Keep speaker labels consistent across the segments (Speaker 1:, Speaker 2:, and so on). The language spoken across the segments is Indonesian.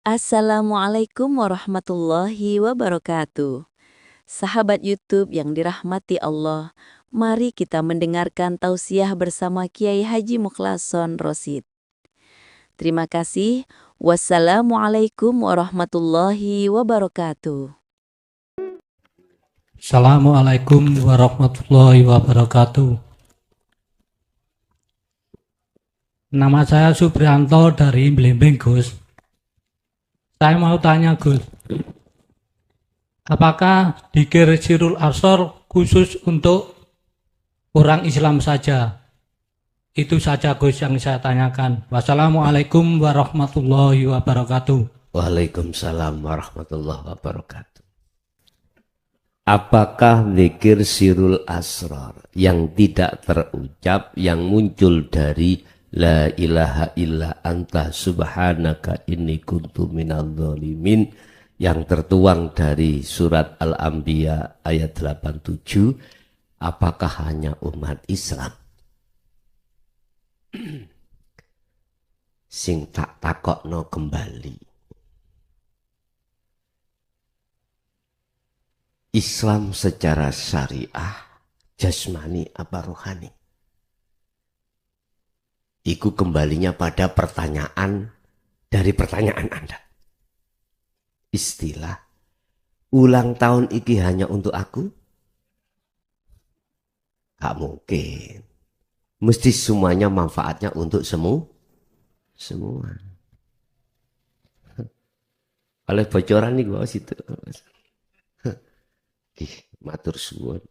Speaker 1: Assalamualaikum warahmatullahi wabarakatuh. Sahabat YouTube yang dirahmati Allah, mari kita mendengarkan tausiah bersama Kiai Haji Mukhlason Rosid. Terima kasih. Wassalamualaikum warahmatullahi wabarakatuh.
Speaker 2: Assalamualaikum warahmatullahi wabarakatuh. Nama saya Suprianto dari Blimbing, Gus. Saya mau tanya, Gus. Apakah dzikir Sirul Asor khusus untuk orang Islam saja? Itu saja, Gus, yang saya tanyakan. Wassalamualaikum warahmatullahi wabarakatuh.
Speaker 3: Waalaikumsalam warahmatullahi wabarakatuh. Apakah zikir sirul asrar yang tidak terucap, yang muncul dari la ilaha illa anta subhanaka inni kuntu minadz dzalimin, yang tertuang dari surat Al-Anbiya ayat 87, apakah hanya umat Islam? Sing tak takokno kembali. Islam secara syariah, jasmani apa rohani? Iku kembalinya pada pertanyaan dari pertanyaan Anda. Istilah ulang tahun iki hanya untuk aku? Gak mungkin. Mesti semuanya manfaatnya untuk semua. Oleh bocoran nih gua situ. Matur suwun.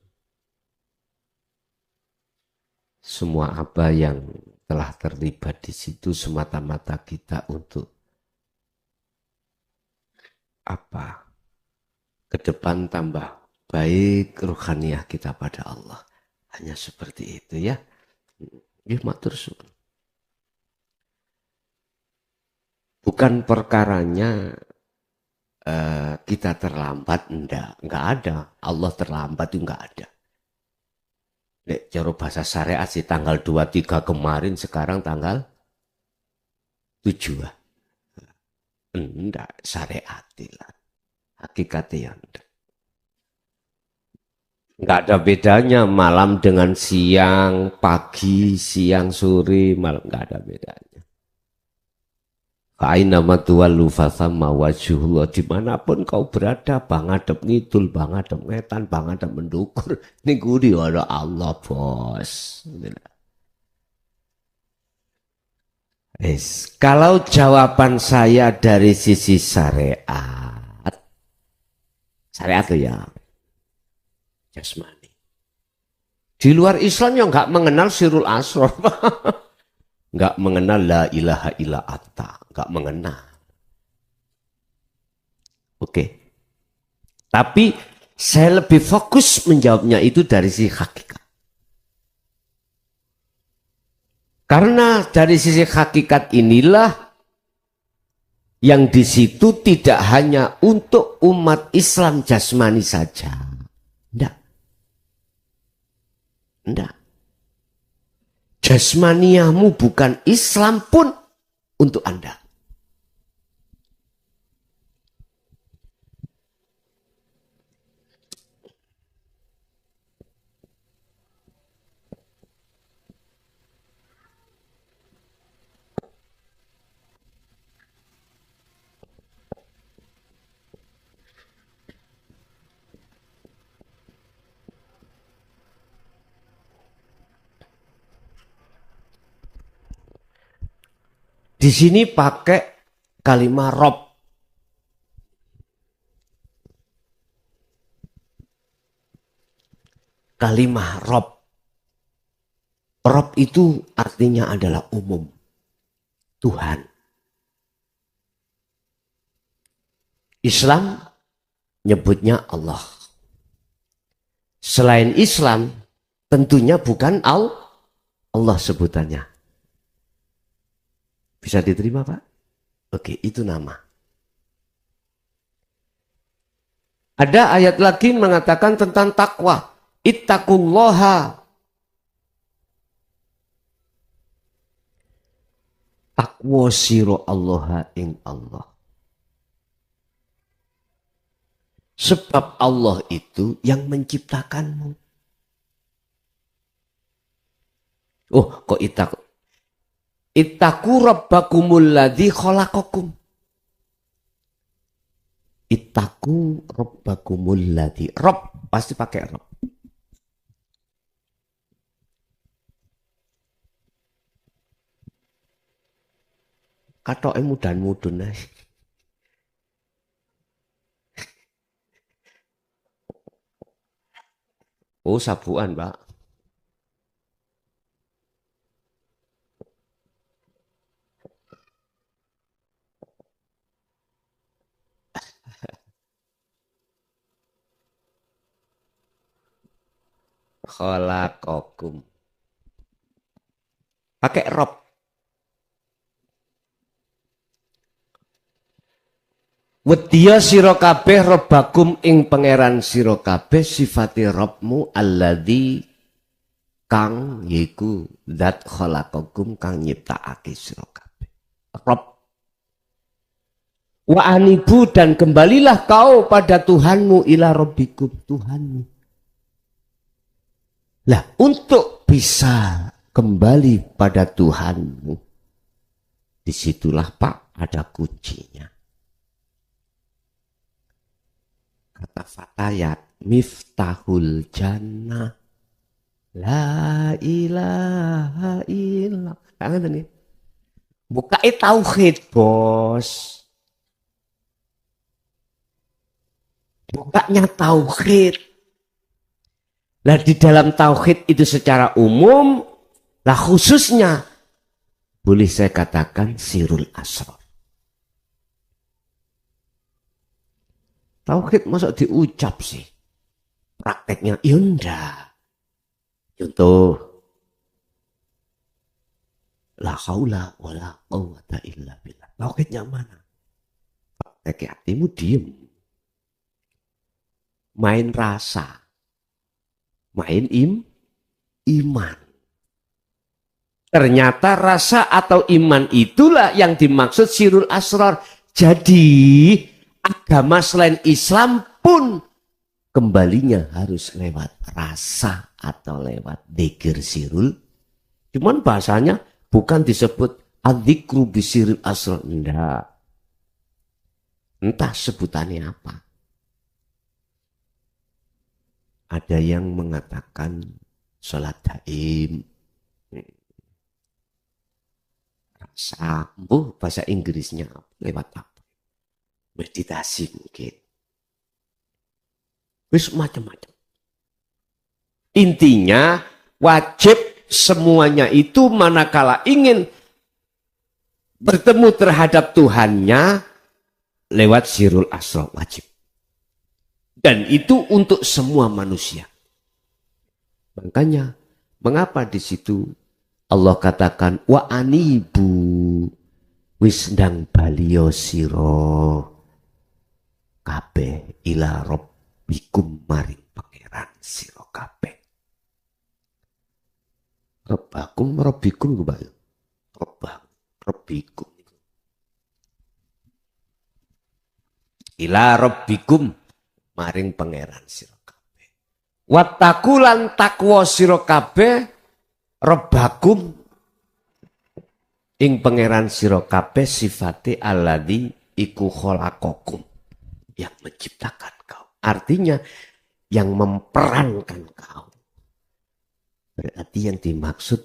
Speaker 3: Semua apa yang telah terlibat di situ semata-mata kita untuk apa? Ke depan tambah baik ruhaniah kita pada Allah. Hanya seperti itu ya. Matur suwun. Bukan perkaranya kita terlambat, enggak ada. Allah terlambat itu enggak ada. Nek cara bahasa syariat sih tanggal 23 kemarin, sekarang tanggal 7. Enggak, syariat lah. Hakikatnya enggak ada bedanya malam dengan siang, pagi, siang, sore, malam, enggak ada bedanya. Fa'ainama tuwallu fathamma wajhullah, dimanapun kau berada, bangadep ngidul, bangadep ngetan, bangadep mendukur, ini gudi ada Allah bos. Kalau jawaban saya dari sisi syariat itu ya jasmani. Di luar Islam yang nggak mengenal sirul asrar, nggak mengenal la ilaha illa anta. Gak mengenal. Oke. Tapi saya lebih fokus menjawabnya itu dari sisi hakikat. Karena dari sisi hakikat inilah yang di situ tidak hanya untuk umat Islam jasmani saja. Enggak. Jasmaniahmu bukan Islam pun untuk Anda. Di sini pakai kalimat Rob. Kalimat Rob. Rob itu artinya adalah umum. Tuhan. Islam nyebutnya Allah. Selain Islam tentunya bukan Allah sebutannya. Bisa diterima Pak? Oke, itu nama. Ada ayat lagi mengatakan tentang takwa. Ittaqullaha. Takwa siro Allah ing Allah. Sebab Allah itu yang menciptakanmu. Oh, kok itaku? Ittaku rabbakumul ladzi khalaqakum. Ittaku rabbakumul ladzi. Rabb pasti pakai Rabb. Katoke mudan-mudun ae. Oh, sabuan, Pak. Khalaqakum. Pakai Rob. Wedya sira kabeh robbakum ing pangeran sira kabeh sifate Robmu alladzi kang yiku zat khalaqakum kang nyiptakake sira kabeh. Rob. Wa anibu dan kembalilah kau pada Tuhanmu ila rabbikum Tuhanmu. Lah untuk bisa kembali pada Tuhanmu, disitulah Pak ada kuncinya. Kata Fatayat, miftahul jannah, la ilaha illallah. Kangen nih. Bukai tauhid bos. Bukanya tauhid. Lah di dalam tauhid itu secara umum, lah khususnya boleh saya katakan sirul asrar. Tauhid masa diucap sih? Prakteknya ya enggak. Contoh, la haula wala quwwata illa billah. Tauhidnya mana? Prakteknya hatimu diem. Main rasa. Main iman. Ternyata rasa atau iman itulah yang dimaksud sirul asrar. Jadi agama selain Islam pun kembalinya harus lewat rasa atau lewat dzikir sirul. Cuman bahasanya bukan disebut adzikru bisirul asrar. Enggak. Entah sebutannya apa. Ada yang mengatakan sholat daim. Rasa. Bahasa Inggrisnya lewat apa? Meditasi mungkin. Wis macam-macam. Intinya wajib semuanya itu manakala ingin bertemu terhadap Tuhannya lewat sirul asrar wajib. Dan itu untuk semua manusia. Makanya mengapa di situ Allah katakan wa anibu wis ndang baliyo sira kabeh ila rabbikum maring pangeran sira kabeh. Rabbikum kebayu. Rabbikum. Ila rabbikum maring pangeran sira kabeh. Wattaqu lan takwa sira kabeh rabbakum ing pangeran sira kabeh sifate alladzi iku khalaqakum yang menciptakan kau. Artinya yang memperankan kau. Berarti yang dimaksud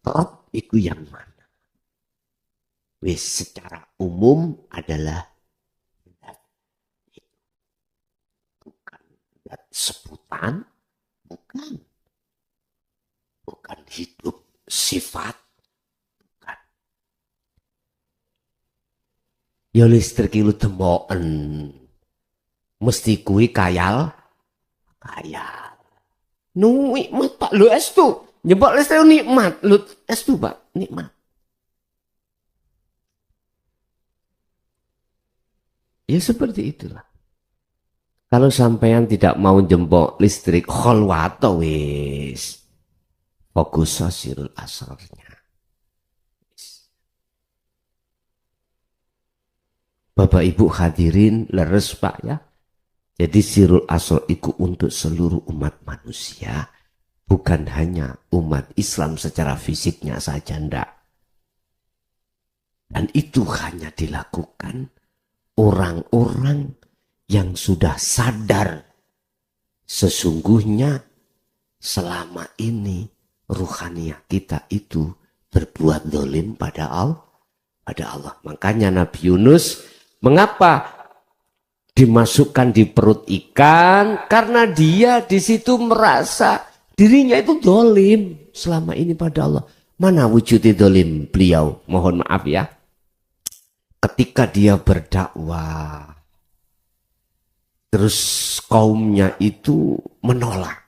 Speaker 3: Rabb itu yang mana? Wis secara umum adalah bukan sebutan, bukan hidup sifat, bukan. Ya listrik lu temoken. Mesti kui kayal. Nikmat Pak, lu estu. Nyebak listrik nikmat, lu estu Pak, nikmat. Ya seperti itulah. Kalau sampean tidak mau jempol listrik, kholwato wis. Fokus sirul asrarnya. Bapak Ibu hadirin leres Pak ya. Jadi sirul asrar itu untuk seluruh umat manusia, bukan hanya umat Islam secara fisiknya saja, ndak. Dan itu hanya dilakukan orang-orang yang sudah sadar sesungguhnya selama ini ruhaniyah kita itu berbuat zalim pada Allah. Makanya Nabi Yunus mengapa dimasukkan di perut ikan? Karena dia di situ merasa dirinya itu zalim selama ini pada Allah. Mana wujudnya zalim beliau? Mohon maaf ya. Ketika dia berdakwah, terus kaumnya itu menolak.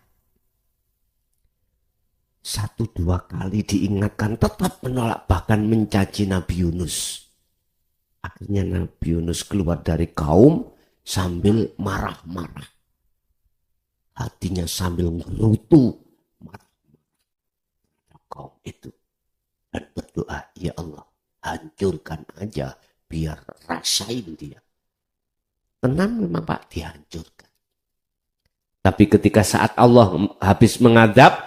Speaker 3: 1-2 kali diingatkan tetap menolak, bahkan mencaci Nabi Yunus. Akhirnya Nabi Yunus keluar dari kaum sambil marah-marah. Hatinya sambil ngerutu marah-marah kaum itu. Dan berdoa, ya Allah hancurkan aja biar rasain dia. Tenang memang Pak, dihancurkan. Tapi ketika saat Allah habis mengadab,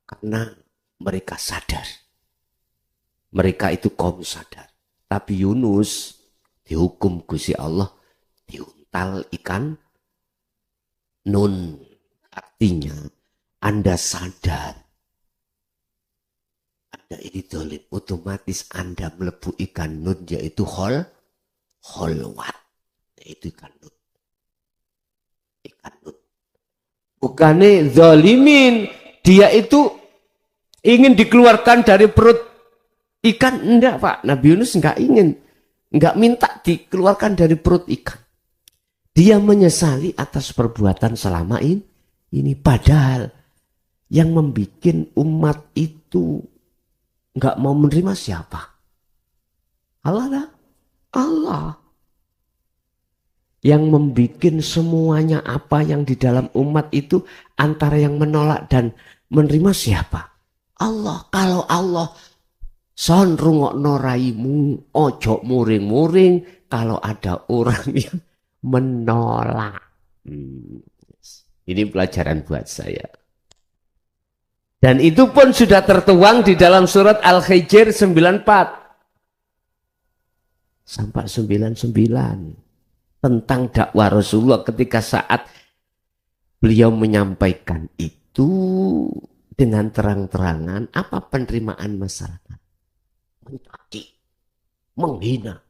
Speaker 3: karena mereka sadar. Mereka itu kaum sadar. Tapi Yunus dihukum Gusti Allah, diuntal ikan nun. Artinya Anda sadar. Anda ini dolim, otomatis Anda melebu ikan nun, yaitu holwat. Yaitu ikan nun. Ikan nun. Bukannya zalimin, dia itu ingin dikeluarkan dari perut ikan. Enggak Pak, Nabi Yunus enggak ingin. Enggak minta dikeluarkan dari perut ikan. Dia menyesali atas perbuatan selama ini. Padahal yang membuat umat itu enggak mau menerima siapa? Allah. Allah. Yang membuat semuanya apa yang di dalam umat itu antara yang menolak dan menerima siapa? Allah. Kalau Allah son rungokno raimu, ojo muring-muring kalau ada orang yang menolak. Ini pelajaran buat saya. Dan itu pun sudah tertuang di dalam surat Al-Hijr 94 sampai 99 tentang dakwah Rasulullah ketika saat beliau menyampaikan itu dengan terang-terangan apa penerimaan masyarakat. Mencaci, menghina.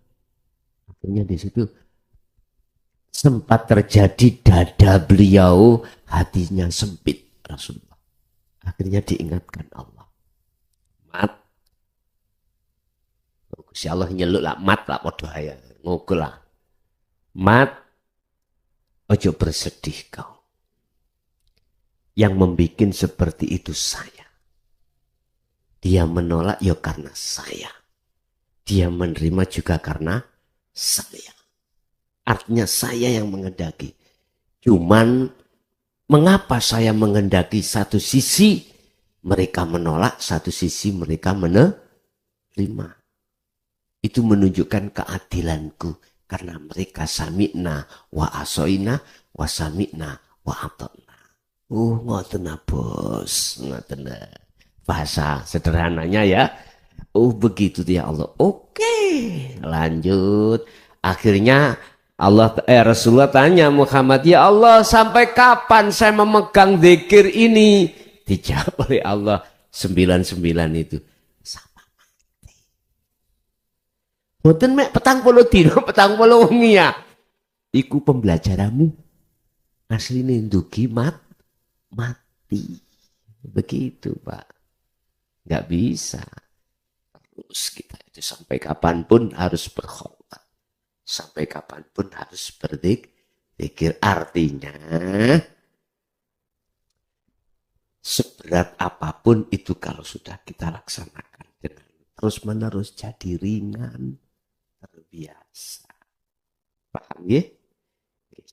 Speaker 3: Akhirnya di situ sempat terjadi dada beliau hatinya sempit Rasulullah. Akhirnya diingatkan Allah. Mat. Gusti Allah nyeluk lah mat lah padha ya. Ngukul lah. Mat. Ojo bersedih kau. Yang membuat seperti itu saya. Dia menolak ya karena saya. Dia menerima juga karena saya. Artinya saya yang mengendaki. Cuman mengapa saya mengendaki satu sisi mereka menolak, satu sisi mereka menerima. Itu menunjukkan keadilanku. Karena mereka sami'na wa asoina wa sami'na wa atokna. Ngoten bos. Ngoten. Bahasa sederhananya ya. Begitu ya Allah. Oke, lanjut. Akhirnya Rasulullah tanya Muhammad, ya Allah sampai kapan saya memegang zikir ini? Dijawab oleh Allah 99 itu. Sampai mati. Mboten mek 40 dina 40 wengi ya. Iku pembelajaranmu. Asline ndugi mati. Begitu Pak. Nggak bisa. Terus kita itu sampai kapanpun harus berkhotbah. Sampai kapanpun harus berzikir. Artinya seberat apapun itu kalau sudah kita laksanakan dengan terus menerus jadi ringan, terbiasa. Paham ya?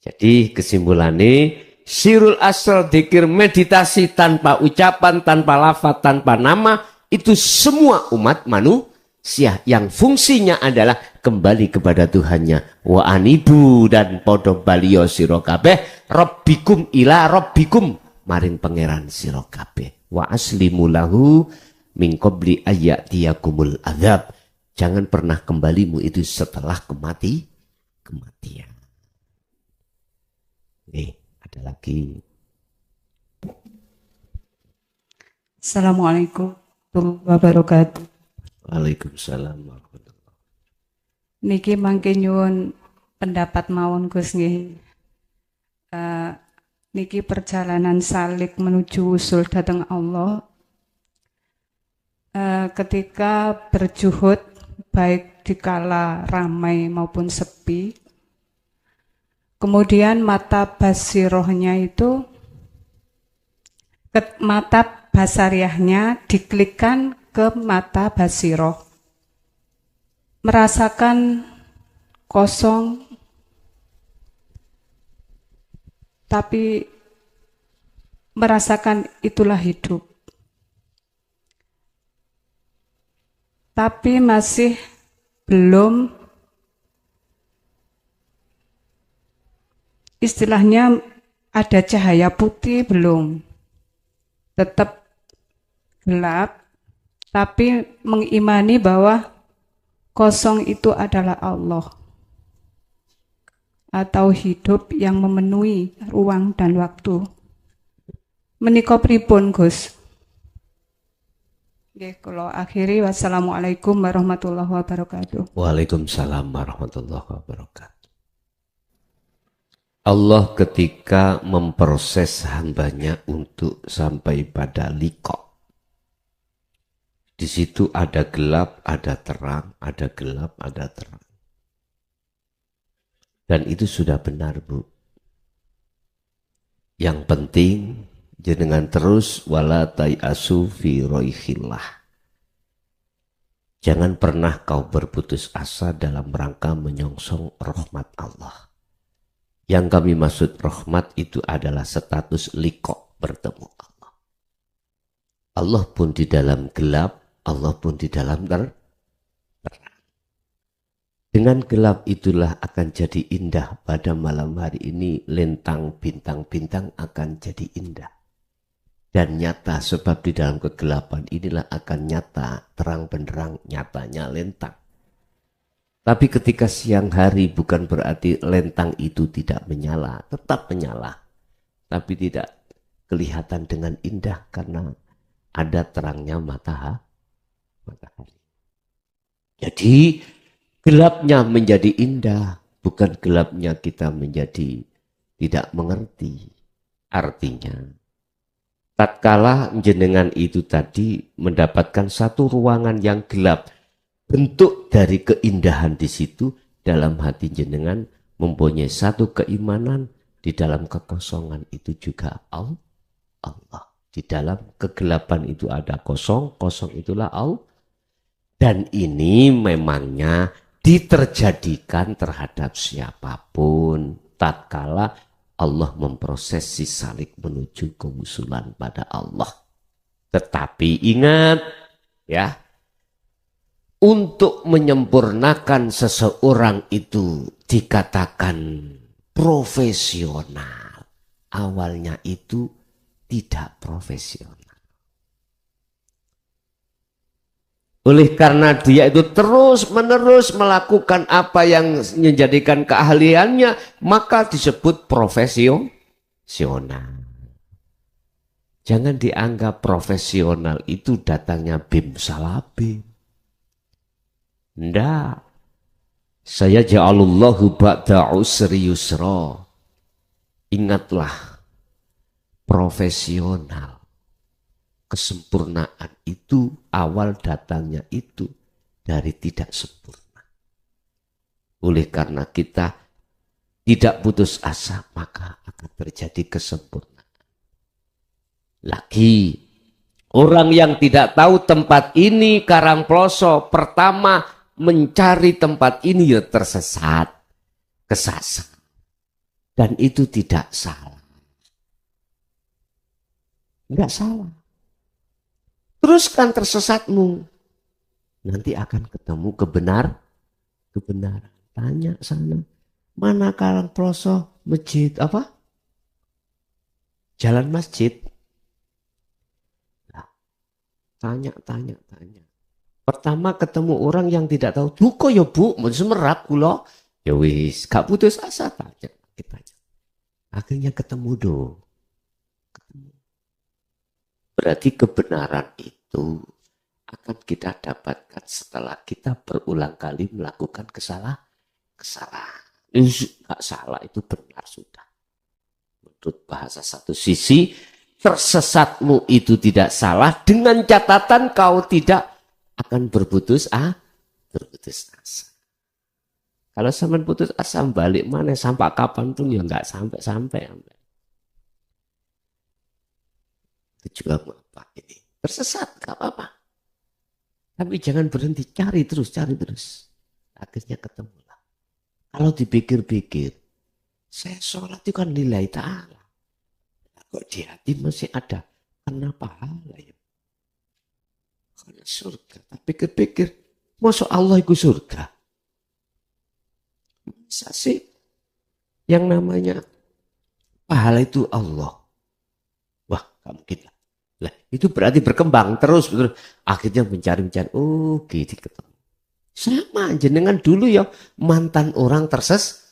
Speaker 3: Jadi kesimpulannya sirul asrar, dzikir meditasi tanpa ucapan, tanpa lafaz, tanpa nama, itu semua umat manusia yang fungsinya adalah kembali kepada Tuhannya. Wa anibu dan podo baliyo sira kabeh rabbikum ila rabbikum maring pangeran sira kabeh. Wa aslimu lahu min qabli ayyatiyakumul adzab. Jangan pernah kembalimu itu setelah kematian. Nih, ada lagi.
Speaker 4: Assalamualaikum warahmatullahi wabarakatuh.
Speaker 3: Waalaikumsalam warahmatullahi.
Speaker 4: Niki mangke nyuwun pendapat mawon Gus nggih. Niki perjalanan salik menuju usul dhateng Allah. Ketika berjuhud baik dikala ramai maupun sepi. Kemudian mata basirohnya itu mata basariahnya diklikkan ke mata basiroh. Merasakan kosong, tapi merasakan itulah hidup. Tapi masih belum istilahnya ada cahaya putih belum. Tetap gelap, tapi mengimani bahwa kosong itu adalah Allah atau hidup yang memenuhi ruang dan waktu. Menika pripun Gus? Nggih, kula akhiri wassalamualaikum warahmatullahi wabarakatuh.
Speaker 3: Waalaikumsalam warahmatullahi wabarakatuh. Allah ketika memproses hambanya untuk sampai pada liqa. Di situ ada gelap, ada terang, ada gelap, ada terang. Dan itu sudah benar, Bu. Yang penting jenengan terus wala tayasu fi roihillah. Jangan pernah kau berputus asa dalam rangka menyongsong rahmat Allah. Yang kami maksud rahmat itu adalah status liqa, bertemu Allah. Allah pun di dalam gelap, Allah pun di dalam terang. Dengan gelap itulah akan jadi indah pada malam hari ini, lentang bintang-bintang akan jadi indah. Dan nyata sebab di dalam kegelapan inilah akan nyata, terang benderang, nyatanya lentang. Tapi ketika siang hari bukan berarti lentang itu tidak menyala, tetap menyala. Tapi tidak kelihatan dengan indah karena ada terangnya matahari. Jadi gelapnya menjadi indah, bukan gelapnya kita menjadi tidak mengerti. Artinya, tatkala jenengan itu tadi mendapatkan satu ruangan yang gelap, bentuk dari keindahan di situ dalam hati jenengan mempunyai satu keimanan, di dalam kekosongan itu juga Allah. Di dalam kegelapan itu ada kosong, kosong itulah Allah. Dan ini memangnya diterjadikan terhadap siapapun tatkala Allah memproses si salik menuju kewusulan pada Allah. Tetapi ingat ya, untuk menyempurnakan seseorang itu dikatakan profesional. Awalnya itu tidak profesional. Oleh karena dia itu terus-menerus melakukan apa yang menjadikan keahliannya, maka disebut profesional. Jangan dianggap profesional itu datangnya bim salabim. Ndak. Saya ja'alullahu ba'da usri yusra. Ingatlah, profesional. Kesempurnaan itu awal datangnya itu dari tidak sempurna. Oleh karena kita tidak putus asa, maka akan terjadi kesempurnaan. Lagi, orang yang tidak tahu tempat ini Karangploso, pertama mencari tempat ini ya tersesat, kesasar. Dan itu tidak salah. Enggak salah. Teruskan tersesatmu. Nanti akan ketemu kebenaran. Tanya sana, mana Karang Ploso masjid apa? Jalan masjid. Nah, tanya. Pertama ketemu orang yang tidak tahu, duko ya bu, mau semerap kula. Ya wis, gak putus asa tanya. Akhirnya ketemu dong. Berarti kebenaran itu akan kita dapatkan setelah kita berulang kali melakukan kesalahan. Nggak salah, itu benar sudah. Menurut bahasa satu sisi, tersesatmu itu tidak salah dengan catatan kau tidak akan berputus asa. Kalau sampai putus asa balik mana sampai kapanpun ya nggak sampai. Itu juga apa ini? Tersesat, gak apa-apa. Tapi jangan berhenti, cari terus. Akhirnya ketemulah. Kalau dipikir-pikir, saya sholat itu kan lillahi ta'ala. Kok di hati masih ada? Karena pahala ya. Karena surga. Tapi pikir-pikir, masa Allah itu surga? Bisa sih. Yang namanya pahala itu Allah. Wah, gak mungkin lah. Itu berarti berkembang terus. Akhirnya mencari. Oh, gitu ketemu. Sama jenengan dulu ya mantan orang tersesat.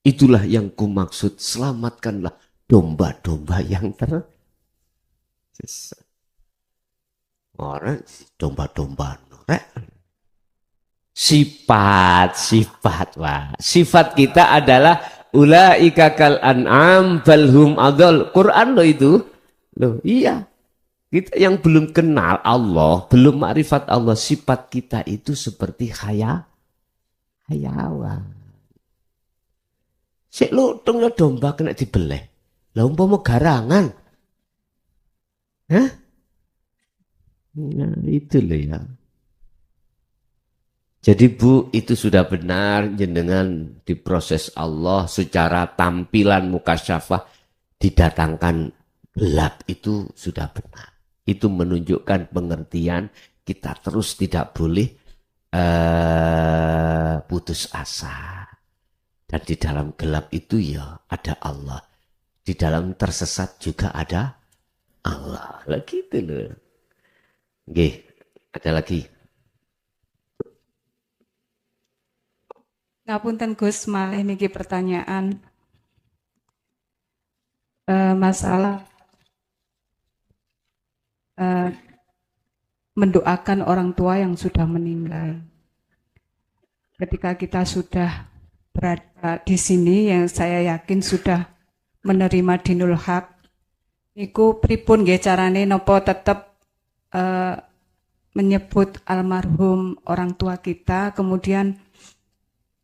Speaker 3: Itulah yang kumaksud, selamatkanlah domba-domba yang tersesat. Orang domba-domba norek. Sifat. Wah, sifat kita adalah ulaika kal an'am balhum adol. Quran loh itu. Loh, iya. Kita yang belum kenal Allah, belum makrifat Allah, sifat kita itu seperti hayawan. Sik lutungnya domba kena dibeleh. Lah umpama garangan. Hah? Nah, itu loh ya. Jadi Bu, itu sudah benar jenengan diproses Allah secara tampilan mukasyafah didatangkan gelap, itu sudah benar. Itu menunjukkan pengertian kita terus tidak boleh putus asa. Dan di dalam gelap itu ya ada Allah. Di dalam tersesat juga ada Allah. Lah gitu loh. Oke, ada lagi.
Speaker 4: Ngapunten Gus, malih niki pertanyaan. Masalah mendoakan orang tua yang sudah meninggal. Ketika kita sudah berada di sini, yang saya yakin sudah menerima dinul haq, niku pripun nggih carane napa tetep menyebut almarhum orang tua kita, kemudian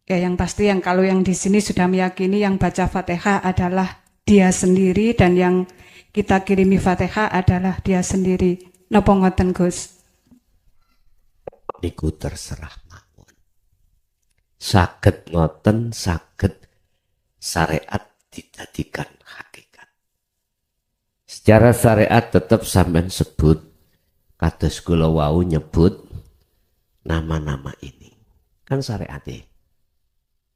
Speaker 4: ya yang pasti kalau yang di sini sudah meyakini yang baca Fatihah adalah dia sendiri dan yang kita kirimi Fatihah adalah dia sendiri. Napa ngoten Gus?
Speaker 3: Niku terserah mawon. Saged ngoten, saged syariat dijadikan hakikat. Secara syariat tetap sampean sebut kados kula wau nyebut nama-nama ini. Kan syariate.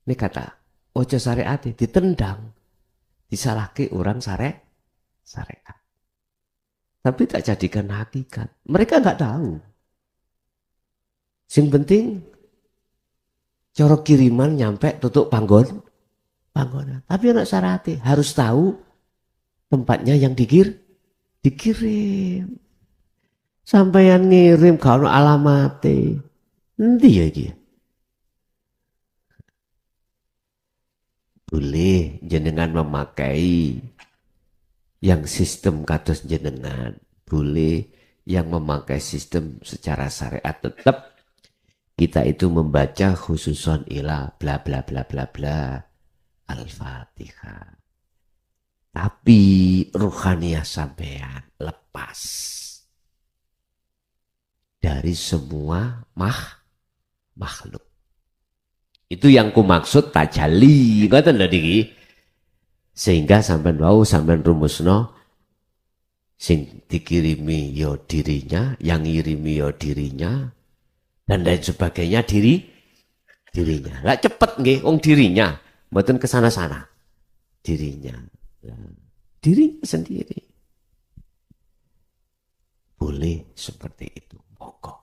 Speaker 3: Ini kata ojo syariate ditendang. Disalahke orang syariat. Tapi tak jadikan hakikat. Mereka nggak tahu. Sing penting cara kiriman nyampe tutup panggonan. Tapi anak syariat harus tahu tempatnya yang dikirim. Sampai yang ngirim kalau alamate. Nanti ya dia. Boleh jenengan memakai yang sistem kados jenengan, boleh yang memakai sistem secara syariat, tetap kita itu membaca khususon ila bla bla bla bla bla Al-Fatihah. Tapi ruhaniyah sampean lepas dari semua makhluk. Itu yang kumaksud tajalli, ngoten lho niki. Sehingga sampean wau sampean rumusno sing dikirimi yo dirinya, yang ngirimi yo dirinya, dan lain sebagainya Dirinya. Lah cepet nggih wong dirinya, mboten kesana-sana. Dirinya. Dirinya sendiri. Boleh seperti itu. Monggo.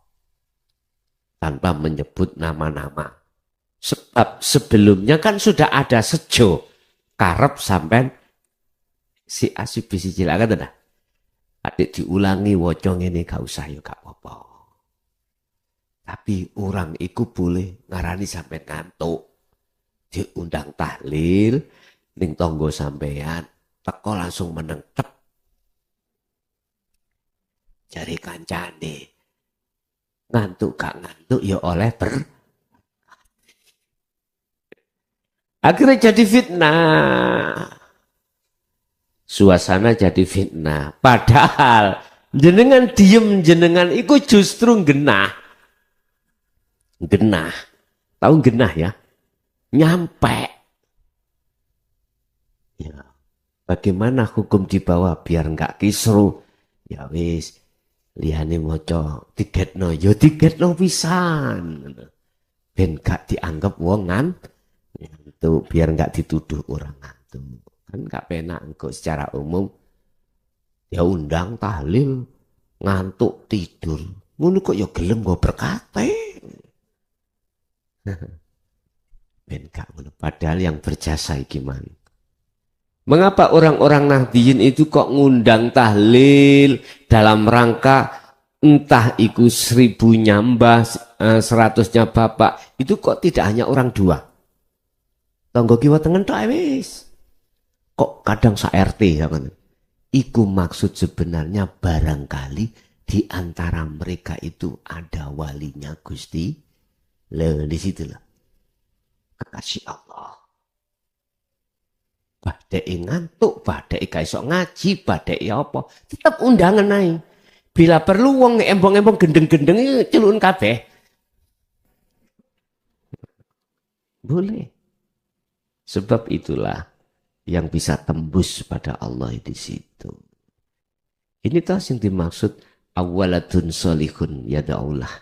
Speaker 3: Tanpa menyebut nama-nama. Sebab sebelumnya kan sudah ada sejo. Karep sampai si asib bisi cilakan dah. Adik diulangi wocong ini gak usah ya gak apa-apa. Tapi orang iku boleh ngarani sampai ngantuk. Diundang tahlil, ning tonggo sampean, teko langsung menengkep. Jari kancane. Ngantuk gak ngantuk ya oleh akhirnya jadi fitnah. Suasana jadi fitnah. Padahal jenengan diem jenengan iku justru genah. Genah. Tahu genah ya? Nyampe. Ya. Bagaimana hukum di bawah biar enggak kisru? Ya wis. Liyane maca tiketno ya tiketno pisan. Ben gak dianggap wongan. Itu biar enggak dituduh orang ngantuk. Kan gak penak engko secara umum. Ya undang tahlil ngantuk tidur. Ngono kok ya gelem go berkate. Ben gak ngono. Padahal yang berjasa iki man. Mengapa orang-orang Nahdiyin itu kok ngundang tahlil dalam rangka entah iku 1000-nya mbah, 100-nya bapak, itu kok tidak hanya orang dua? Tonggo kiwa tengen tok wis. Kok kadang sa RT ya kan? Iku maksud sebenarnya barangkali di antara mereka itu ada walinya Gusti. Lah di situ lah. Kekasih Allah. Badai ngantuk, badai gak iso ngaji, badai apa, tetap undangan naik. Bila perlu wong embong-embong gendeng-gendeng celun kabeh. Boleh. Sebab itulah yang bisa tembus pada Allah di situ. Ini tahu yang dimaksud awalatun solihun yada'ullah.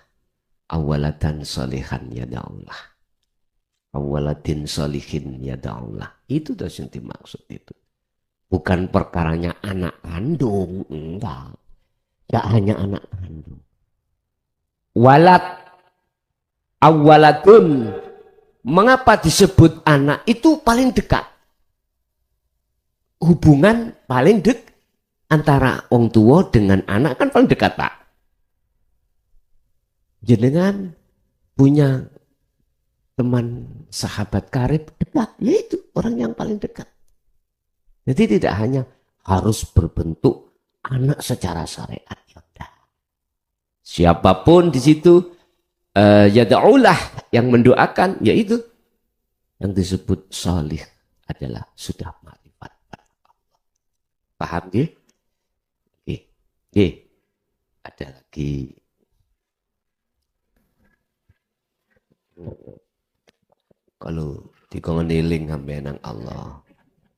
Speaker 3: Awalatan solihan yada'ullah. Awalatin solihin yada'ullah. Itu tahu yang dimaksud itu. Bukan perkaranya anak kandung. Enggak. Enggak hanya anak kandung. Walat awalatun. Mengapa disebut anak itu paling dekat? Hubungan paling dekat antara orang tua dengan anak kan paling dekat Pak. Jenengan punya teman sahabat karib dekat, yaitu orang yang paling dekat. Jadi tidak hanya harus berbentuk anak secara syariat. Siapapun di situ yada'ulah yang mendoakan, yaitu yang disebut salih adalah sudah ma'rifat pada Allah. Paham ya? Ada lagi. Kalau dikongeniling sampai nang Allah.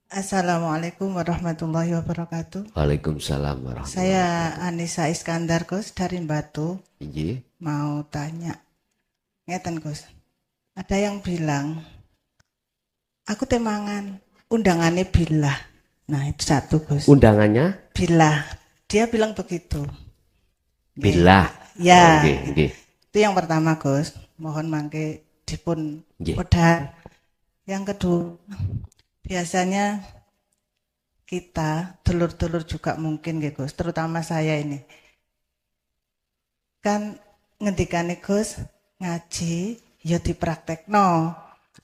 Speaker 5: Assalamualaikum warahmatullahi wabarakatuh.
Speaker 3: Waalaikumsalam warahmatullahi wabarakatuh.
Speaker 5: Saya Anissa Iskandar Gus dari Batu.
Speaker 3: Iya.
Speaker 5: Mau tanya. Ngeten Gus. Ada yang bilang, aku temangan undangannya Billah. Nah itu satu Gus.
Speaker 3: Undangannya?
Speaker 5: Billah. Dia bilang begitu.
Speaker 3: Billah.
Speaker 5: Ya.
Speaker 3: Okay.
Speaker 5: Itu yang pertama Gus. Mohon mangke dipun
Speaker 3: Yeah.
Speaker 5: pedar. Yang kedua, biasanya kita dulur-dulur juga mungkin gitu Gus, terutama saya ini. Kan ngendikane Gus ngaji ya dipraktekno.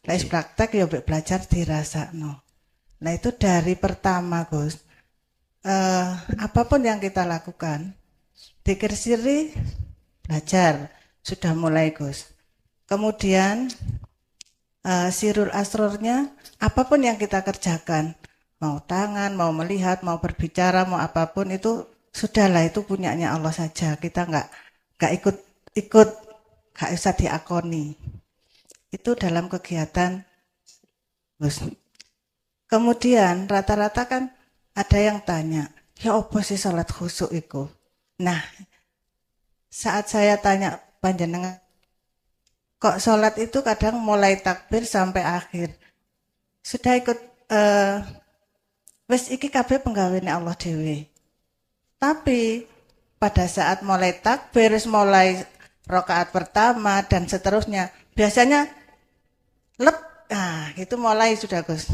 Speaker 5: Lek praktek ya belajar dirasakno. Nah itu dari pertama Gus. Apapun yang kita lakukan, dzikir siri belajar sudah mulai Gus. Kemudian sirul asrornya, apapun yang kita kerjakan, mau tangan, mau melihat, mau berbicara, mau apapun itu sudahlah, itu punyanya Allah saja. Kita nggak ikut, nggak usah diakoni. Itu dalam kegiatan, Gus. Kemudian rata-rata kan ada yang tanya, ya apa sih salat khusyuk itu? Nah, saat saya tanya panjenengan kok sholat itu kadang mulai takbir sampai akhir. Sudah ikut wis iki kabeh penggawene Allah dhewe. Tapi pada saat mulai takbir, mulai rakaat pertama dan seterusnya, biasanya lep, nah itu mulai sudah Gus.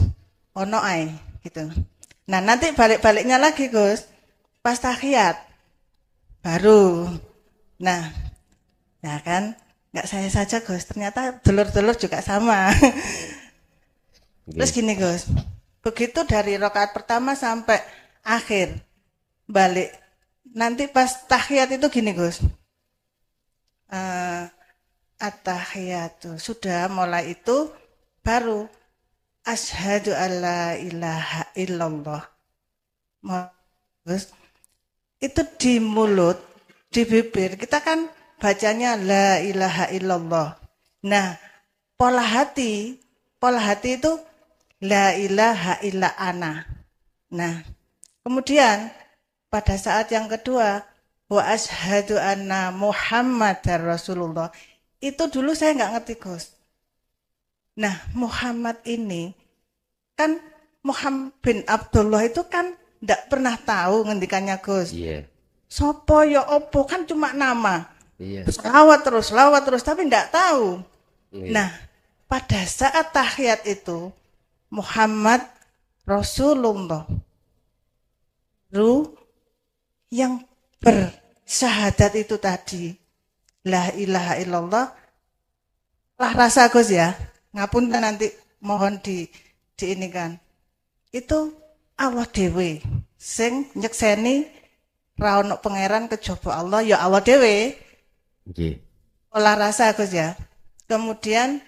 Speaker 5: Ono ae gitu. Nah, nanti balik-baliknya lagi Gus. Pas tahiyat baru. Nah, ya kan? Enggak saya saja Gus, ternyata dulur-dulur juga sama. Terus gini Gus. Begitu dari rakaat pertama sampai akhir balik. Nanti pas tahiyat itu gini Gus. At-tahiyatu sudah mulai itu baru asyhadu alla ilaha illallah. Gus, itu di mulut, di bibir kita kan bacanya la ilaha illallah. Nah, pola hati itu la ilaha illa ana. Nah, kemudian pada saat yang kedua, wa asyhadu anna Muhammadar Rasulullah. Itu dulu saya nggak ngerti Gus. Nah, Muhammad ini kan Muhammad bin Abdullah itu kan nggak pernah tahu ngendikannya Gus.
Speaker 3: Iya.
Speaker 5: Sopo ya opo kan cuma nama.
Speaker 3: Iya.
Speaker 5: Selawat terus tapi nggak tahu.
Speaker 3: Iya.
Speaker 5: Nah, pada saat tahiyat itu Muhammad Rasulullah yang bersyahadat itu tadi la ilaha illallah lah rasa Gus ya ngapun nanti mohon diinikan itu Allah dewe sing nyekseni ra ono pangeran kejaba Allah ya Allah dewe
Speaker 3: Nggih.
Speaker 5: olah rasa Gus ya kemudian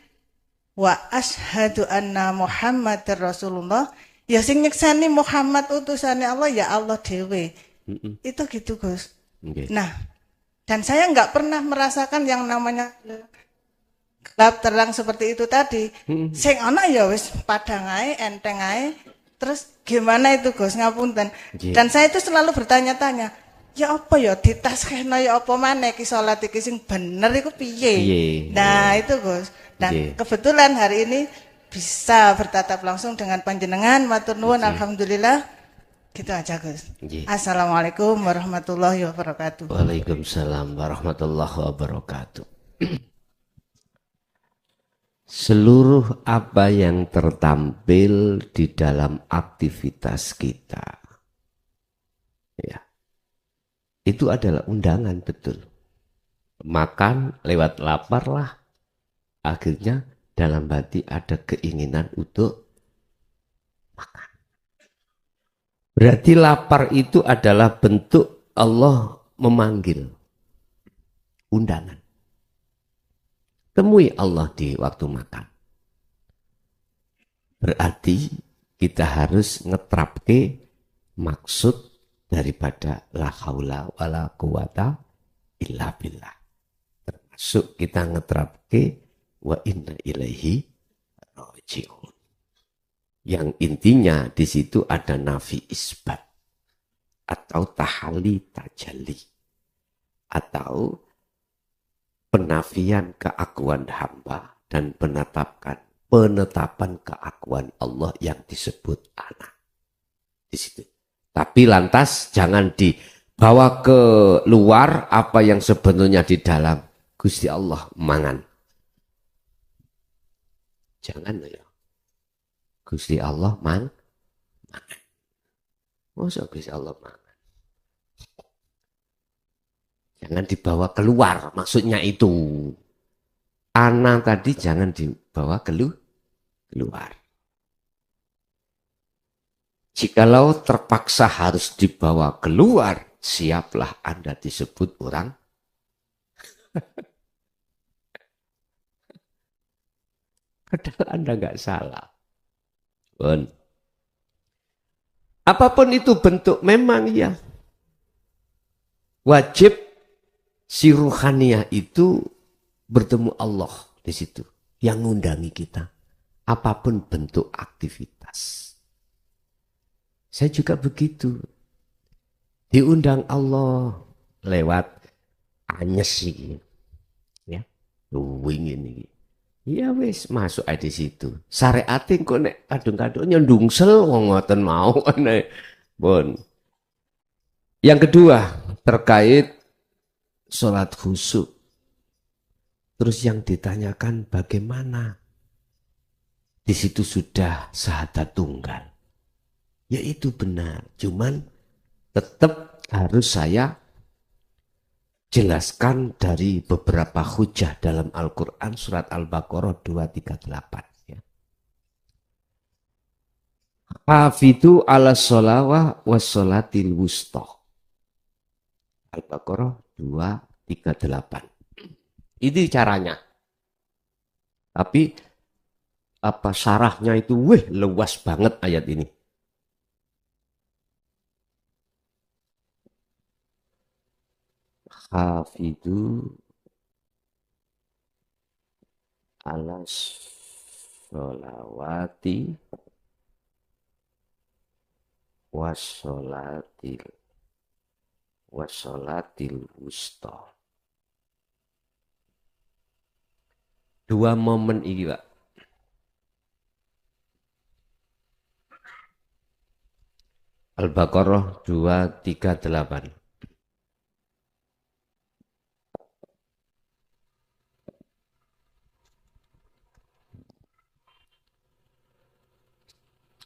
Speaker 5: wa asyhadu anna Muhammadar Rasulullah ya sing nyekseni Muhammad utusane Allah ya Allah dewe. Itu gitu Gus.
Speaker 3: Okay.
Speaker 5: Nah, dan saya nggak pernah merasakan yang namanya gelap terang seperti itu tadi. Sing ana ya wis padang ae, enteng ae. Terus gimana itu Gus ngapunten.
Speaker 3: Okay.
Speaker 5: Dan saya itu selalu bertanya-tanya, ya apa ya ditaskehna ya apa maneh ki salat iki sing bener iku piye. Nah, itu Gus. Dan kebetulan hari ini bisa bertatap langsung dengan panjenengan matur nuwun alhamdulillah. Gitu aja Gus. Assalamualaikum warahmatullahi wabarakatuh.
Speaker 3: Waalaikumsalam warahmatullahi wabarakatuh. Seluruh apa yang tertampil di dalam aktivitas kita, ya, itu adalah undangan betul. Makan lewat lapar lah, akhirnya dalam hati ada keinginan untuk makan. Berarti lapar itu adalah bentuk Allah memanggil. Undangan. Temui Allah di waktu makan. Berarti kita harus ngetrapke maksud daripada la haula wala quwata illa billah. Termasuk kita ngetrapke wa inna ilaihi raji'un. Yang intinya di situ ada nafi isbat atau tahali tajalli atau penafian keakuan hamba dan penetapan keakuan Allah yang disebut anak di situ. Tapi lantas jangan dibawa ke luar apa yang sebenarnya di dalam. Gusti Allah mangan. Jangan ya. Gusti Allah mangan. Masa Gusti Allah mangan? Jangan dibawa keluar, maksudnya itu. Anak tadi jangan dibawa keluar. Jikalau terpaksa harus dibawa keluar, siaplah Anda disebut orang. Padahal Anda nggak salah. Apapun itu bentuk memang ya. Wajib si ruhaniyah itu bertemu Allah di situ. Yang ngundangi kita. Apapun bentuk aktivitas. Saya juga begitu. Diundang Allah lewat anyes ini. Ya. Wingin ini. Ya wis masuk aja di situ. Syariate kok nek kadung-kadung nyendungsel wong ngoten mau nek. Bon. Yang kedua terkait sholat khusyuk. Terus yang ditanyakan bagaimana? Di situ sudah syahadat tunggal. Ya itu benar. Cuman tetap harus saya jelaskan dari beberapa hujah dalam Al-Quran surat Al-Baqarah 238. Ya. Hafidhu ala sholawah wa sholatil wusta. Al-Baqarah 238. Ini caranya. Tapi apa syarahnya itu luas banget ayat ini. Hafidhu ala sholawati wassolatil wusta. Dua momen ini Pak. Al-Baqarah 238.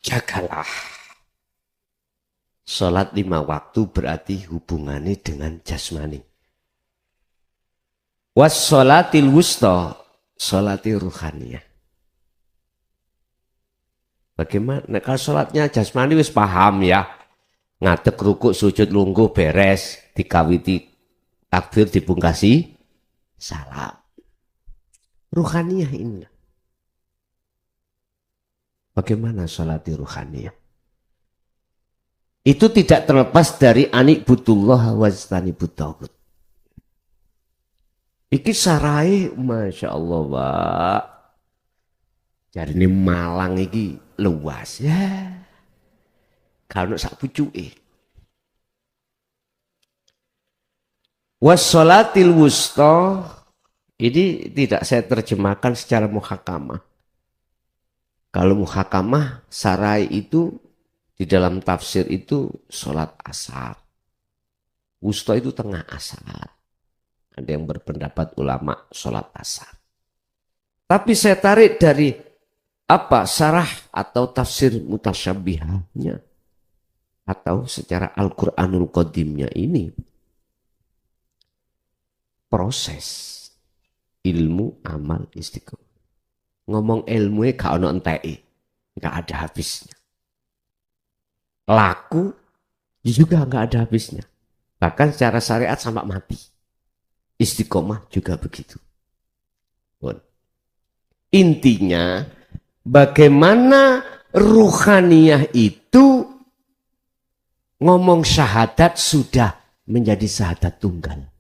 Speaker 3: Jagalah. Sholat 5 waktu berarti hubungannya dengan jasmani. Wassolatil wusta, sholatil ruhaniyah. Bagaimana? Kalau sholatnya jasmani wis paham ya. Ngadeg rukuk sujud lungguh beres. Dikawiti takbir dipungkasi salam. Ruhaniyah ini. Bagaimana sholatil ruhaniyah? Itu tidak terlepas dari anikbutullah wajtanibut taghut. Iki sarai Masya Allah Pak. Jadi ini Malang iki luas ya. Kalau sak pucuke. Wassolatil wusta ini tidak saya terjemahkan secara muhakamah. Kalau muhakamah sarai itu di dalam tafsir itu sholat asar. Wusta itu tengah asar. Ada yang berpendapat ulama sholat asar. Tapi saya tarik dari sarah atau tafsir mutasyabihahnya. Atau secara Al-Quranul Qadimnya ini. Proses ilmu, amal, istiqomah. Ngomong ilmu gak ono enteke. Gak ada habisnya. Laku juga nggak ada habisnya. Bahkan secara syariat sampai mati. Istiqomah juga begitu. Intinya bagaimana ruhaniyah itu ngomong syahadat sudah menjadi syahadat tunggal.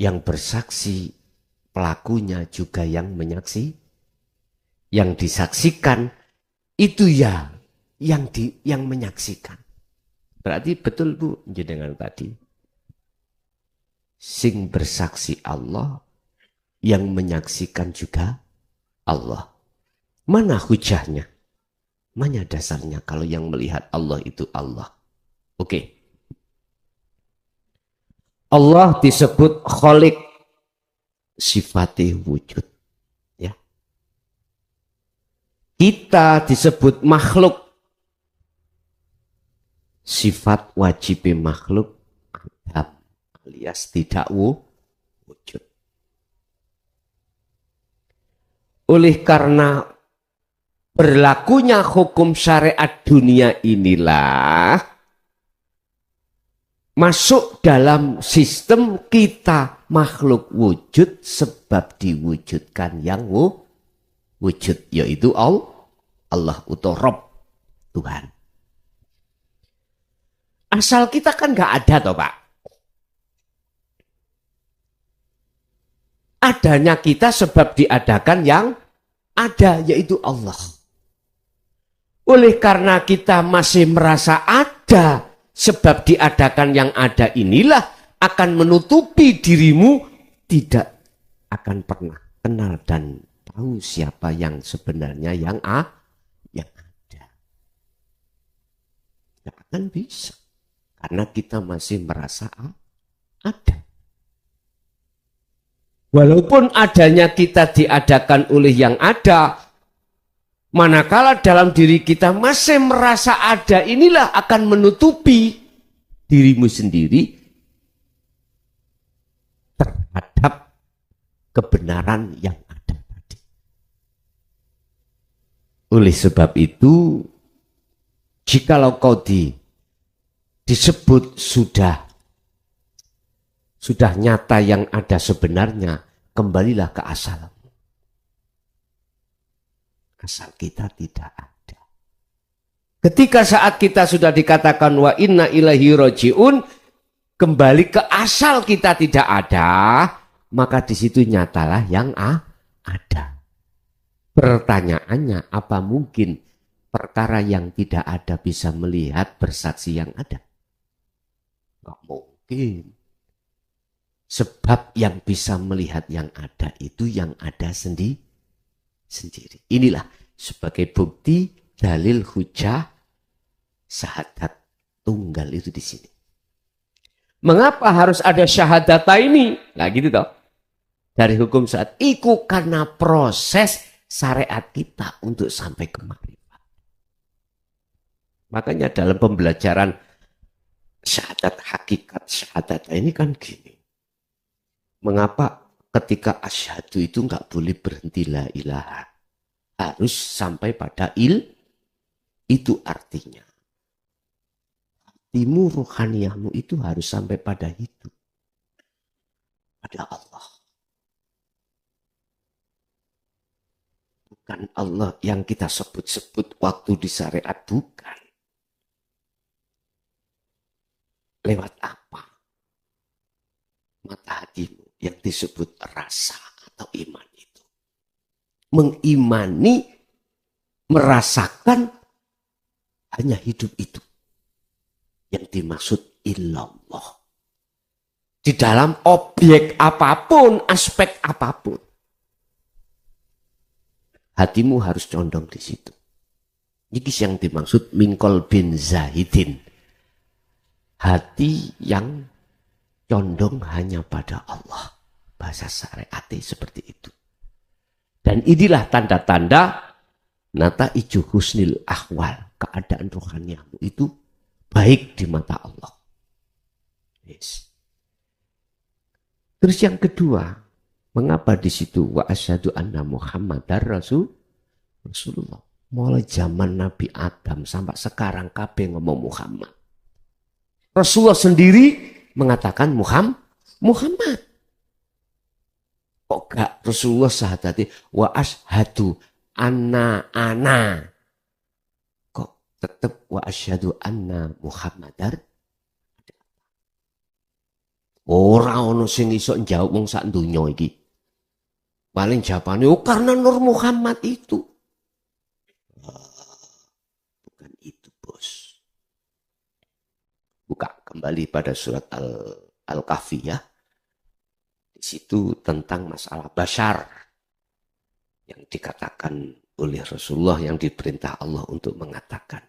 Speaker 3: Yang bersaksi pelakunya juga yang menyaksi. Yang disaksikan itu ya yang menyaksikan. Berarti betul Bu jenengan tadi. Sing bersaksi Allah, yang menyaksikan juga Allah. Mana hujahnya? Mana dasarnya kalau yang melihat Allah itu Allah? Oke. Allah disebut Khaliq, sifatnya wujud. Ya. Kita disebut makhluk. Sifat wajib makhluk adab alias tidak wujud. Oleh karena berlakunya hukum syariat dunia inilah masuk dalam sistem kita makhluk wujud sebab diwujudkan yang wujud yaitu Allah atau Rabb Tuhan. Asal kita kan nggak ada toh Pak. Adanya kita sebab diadakan yang ada yaitu Allah. Oleh karena kita masih merasa ada sebab diadakan yang ada inilah akan menutupi dirimu tidak akan pernah kenal dan tahu siapa yang sebenarnya yang ada. Tidak akan bisa. Karena kita masih merasa ada. Walaupun adanya kita diadakan oleh yang ada, manakala dalam diri kita masih merasa ada, inilah akan menutupi dirimu sendiri terhadap kebenaran yang ada tadi. Oleh sebab itu, jikalau kau disebut sudah nyata yang ada sebenarnya, kembalilah ke asalmu. Asal kita tidak ada. Ketika saat kita sudah dikatakan wa inna ilaihi rajiun, kembali ke asal kita tidak ada, maka di situ nyatalah yang ada. Pertanyaannya, apa mungkin perkara yang tidak ada bisa melihat bersaksi yang ada? Nggak mungkin. Sebab yang bisa melihat yang ada itu yang ada sendiri. Inilah sebagai bukti dalil hujah syahadat tunggal itu di sini. Mengapa harus ada syahadata ini? Nah gitu toh. Dari hukum syahad. Itu karena proses syariat kita untuk sampai ke makrifat. Makanya dalam pembelajaran syahadat hakikat syahadat ini kan gini. Mengapa ketika asyhadu itu nggak boleh berhenti la ilaha? Harus sampai pada itu artinya. Hatimu, ruhaniyahmu itu harus sampai pada itu. Pada Allah. Bukan Allah yang kita sebut-sebut waktu di syariat, bukan. Lewat apa? Mata hatimu yang disebut rasa atau iman itu. Mengimani, merasakan hanya hidup itu. Yang dimaksud illallah. Di dalam objek apapun, aspek apapun. Hatimu harus condong di situ. Ini yang dimaksud mingkol bin zahidin. Hati yang condong hanya pada Allah. Bahasa syariati seperti itu. Dan inilah tanda-tanda nata ijo husnil ahwal. Keadaan rohaniamu itu baik di mata Allah. Yes. Terus yang kedua, mengapa di situ wa asyhadu anna Muhammadar Rasulullah. Mulai zaman Nabi Adam sampai sekarang kabeh ngomong Muhammad. Rasulullah sendiri mengatakan Muhammad. Kok gak Rasulullah sahadati wa ashadu anna. Kok tetap wa asyhadu anna Muhammadar? Ora ono sing iso njawab wong sak donya iki. Paling jawabane karena Nur Muhammad itu. Bukan itu, Bos. Buka kembali pada surat Al-Kahfi ya. Di situ tentang masalah basyar yang dikatakan oleh Rasulullah, yang diperintah Allah untuk mengatakan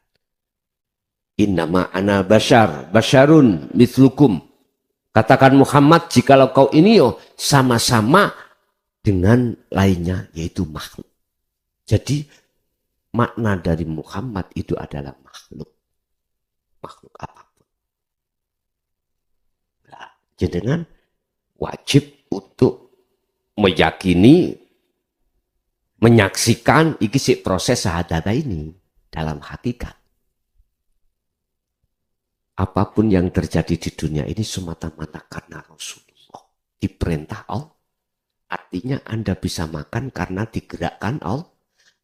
Speaker 3: innama ana basyarun mithlukum. Katakan Muhammad, jikalau kau ini sama-sama dengan lainnya, yaitu makhluk. Jadi makna dari Muhammad itu adalah makhluk. Makhluk apapun. Nah, jenengan wajib untuk meyakini, menyaksikan iki proses syahadat ini dalam hakikat. Apapun yang terjadi di dunia ini semata-mata karena Rasulullah. Diperintah Allah. Artinya Anda bisa makan karena digerakkan Allah.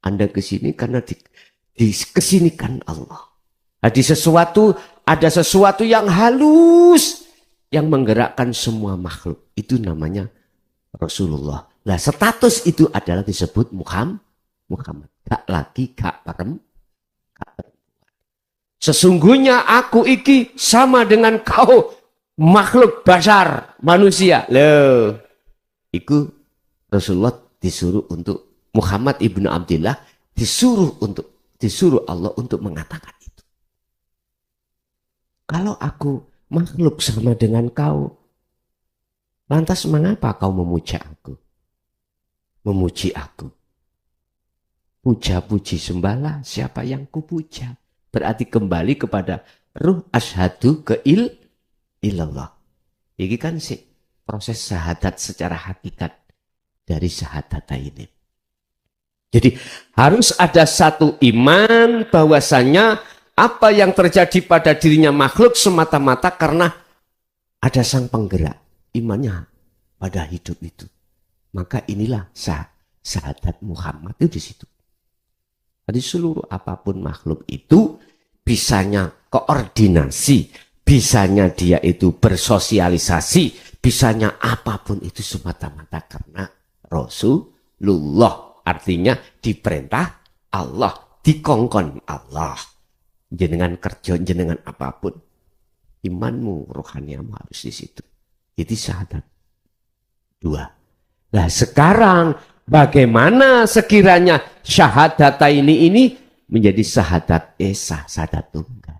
Speaker 3: Anda kesini karena kesinikan Allah. Ada sesuatu yang halus yang menggerakkan semua makhluk. Itu namanya Rasulullah. Nah, status itu adalah disebut Muhammad. Gak lagi gak perempuan. Sesungguhnya aku iki sama dengan kau makhluk basar manusia. Loh. Iku Rasulullah disuruh untuk Muhammad ibnu Abdillah disuruh Allah untuk mengatakan itu. Kalau aku makhluk sama dengan kau, lantas mengapa kau memuja aku? Memuji aku. Puja-puji sembahlah siapa yang kupuja. Berarti kembali kepada ruh asyhadu ke ilallah. Ini kan sih proses syahadat secara hakikat dari syahadat ini. Jadi harus ada satu iman bahwasanya apa yang terjadi pada dirinya makhluk semata-mata karena ada sang penggerak imannya pada hidup itu. Maka inilah syahadat Muhammad itu di situ. Jadi seluruh apapun makhluk itu bisanya koordinasi, bisanya dia itu bersosialisasi, bisanya apapun itu semata-mata karena Rasulullah. Artinya diperintah Allah, dikongkon Allah. Jenengan kerja, jenengan apapun, imanmu, rohaniamu harus di situ. Itu syahadat. 2. Nah sekarang bagaimana sekiranya syahadat ini menjadi syahadat esa, syahadat tunggal.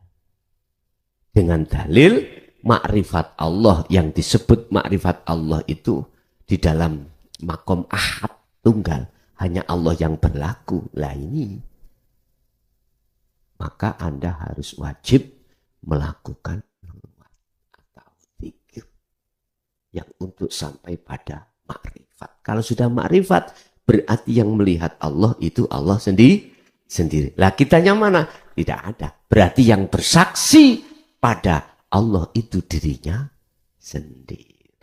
Speaker 3: Dengan dalil makrifat Allah yang disebut makrifat Allah itu di dalam makom ahad tunggal. Hanya Allah yang berlaku. Lah ini. Maka Anda harus wajib melakukan atau zikir yang untuk sampai pada makrifat. Kalau sudah makrifat berarti yang melihat Allah itu Allah sendiri. Lah kitanya mana? Tidak ada. Berarti yang bersaksi pada Allah itu dirinya sendiri.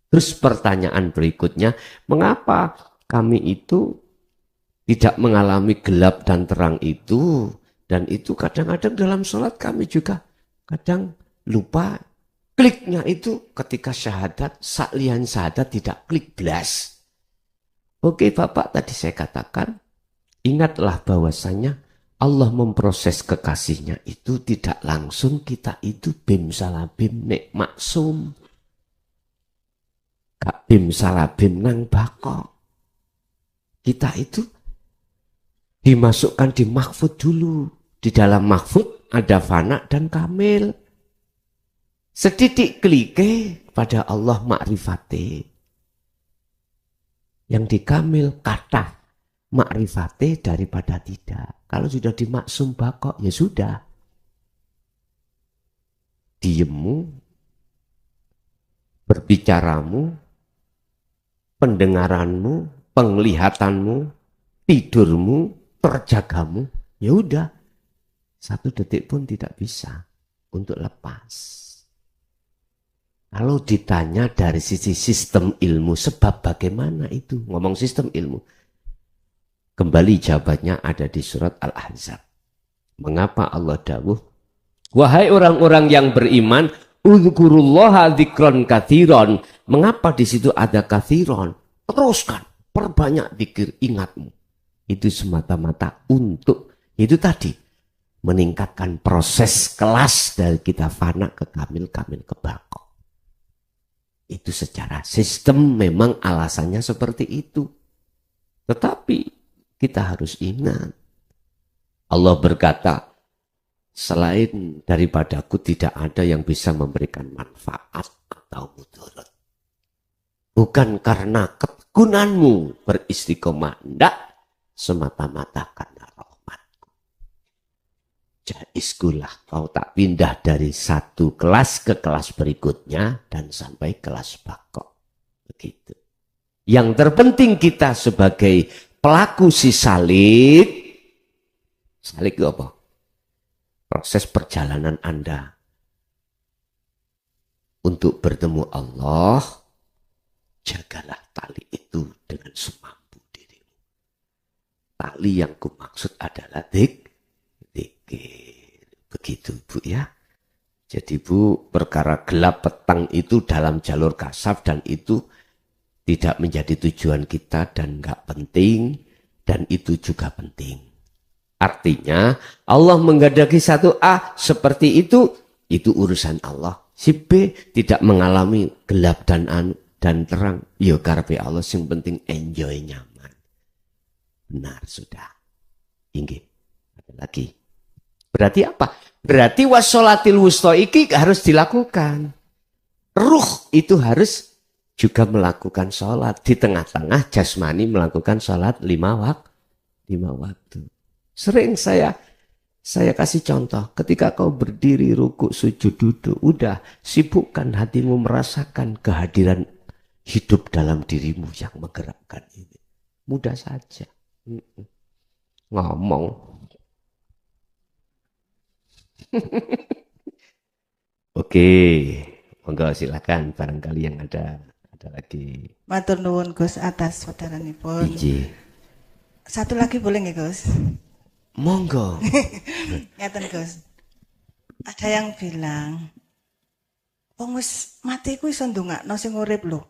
Speaker 3: Terus pertanyaan berikutnya, mengapa kami itu tidak mengalami gelap dan terang itu. Dan itu kadang-kadang dalam sholat kami juga kadang lupa. Kliknya itu ketika syahadat, saklian syahadat tidak klik belas. Oke Bapak, tadi saya katakan, ingatlah bahwasanya Allah memproses kekasihnya itu tidak langsung kita itu bim salabim nek maksum. Gak bim salabim nang bakok. Kita itu dimasukkan di mahfud dulu. Di dalam mahfud ada fana dan kamil. Setitik klike pada Allah makrifate. Yang dikamil kata makrifate daripada tidak. Kalau sudah dimaksum bakok ya sudah. Diemmu, berbicaramu, pendengaranmu, penglihatanmu, tidurmu, terjagamu, ya udah 1 detik pun tidak bisa untuk lepas. Kalau ditanya dari sisi sistem ilmu, sebab bagaimana itu? Ngomong sistem ilmu. Kembali jawabannya ada di surat Al-Ahzab. Mengapa Allah dawuh? Wahai orang-orang yang beriman, uzkurullaha dzikron katsiron. Mengapa di situ ada katsiron? Teruskan, perbanyak dzikir, ingatmu. Itu semata-mata untuk, itu tadi, meningkatkan proses kelas dari kita fana ke kamil ke bako. Itu secara sistem memang alasannya seperti itu. Tetapi kita harus ingat. Allah berkata, selain daripadaku tidak ada yang bisa memberikan manfaat atau mudarat. Bukan karena kegunanmu beristiqomah, tidak. Semata-mata karena rahmatku. Jaizkulah kau tak pindah dari satu kelas ke kelas berikutnya dan sampai kelas bakok. Begitu. Yang terpenting kita sebagai pelaku si salik itu apa? Proses perjalanan Anda untuk bertemu Allah, jagalah tali itu dengan semampu. Tali yang kumaksud adalah zikir. Begitu Bu ya. Jadi Bu, perkara gelap petang itu dalam jalur kasaf dan itu tidak menjadi tujuan kita dan enggak penting dan itu juga penting. Artinya Allah menghendaki satu A seperti itu urusan Allah. Si B tidak mengalami gelap dan terang. Ya karepe Allah, yang penting enjoy nyaman. Benar sudah. Inggih. Ada lagi. Berarti apa? Berarti wassolatil wusta iki harus dilakukan. Ruh itu harus juga melakukan sholat. Di tengah-tengah jasmani melakukan sholat 5 waktu. Sering saya kasih contoh. Ketika kau berdiri, rukuk, sujud, duduk. Udah sibukkan hatimu merasakan kehadiran hidup dalam dirimu yang menggerakkan ini. Mudah saja. Ngomong. Oke, monggo silakan barangkali yang ada lagi.
Speaker 5: Matur nuwun Gus atas saudaranipun.
Speaker 3: Iji.
Speaker 5: Satu lagi boleh nggak Gus?
Speaker 3: Monggo.
Speaker 5: Ngeten Gus. Ada yang bilang, wong wis mati ku iso ndongakno sing urip lho.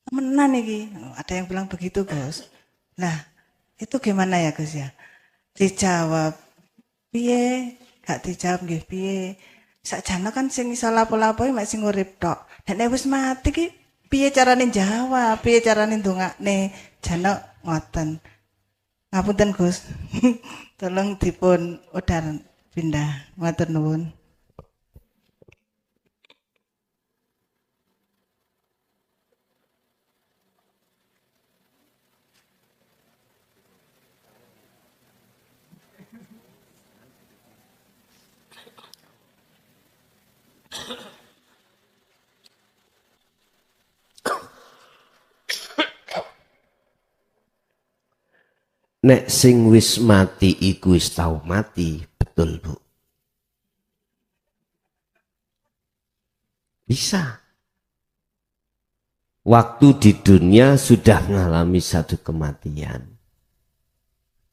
Speaker 5: Temenan iki. Ada yang bilang begitu Gus. Nah, itu gimana ya Gus ya? Dijawab piye? Gak dijawab nggih piye. Sakjane kan sing iso lapo-lapo mek sing urip tok. Dan nek wis mati ki piye carane jawab, piye carane ndongakne? Jane ngoten. Ngapunten Gus. Tolong dipun udar pindah. Matur nuwun.
Speaker 3: Nek sing wis mati iku wis tau mati, betul Bu. Bisa. Waktu di dunia sudah mengalami satu kematian.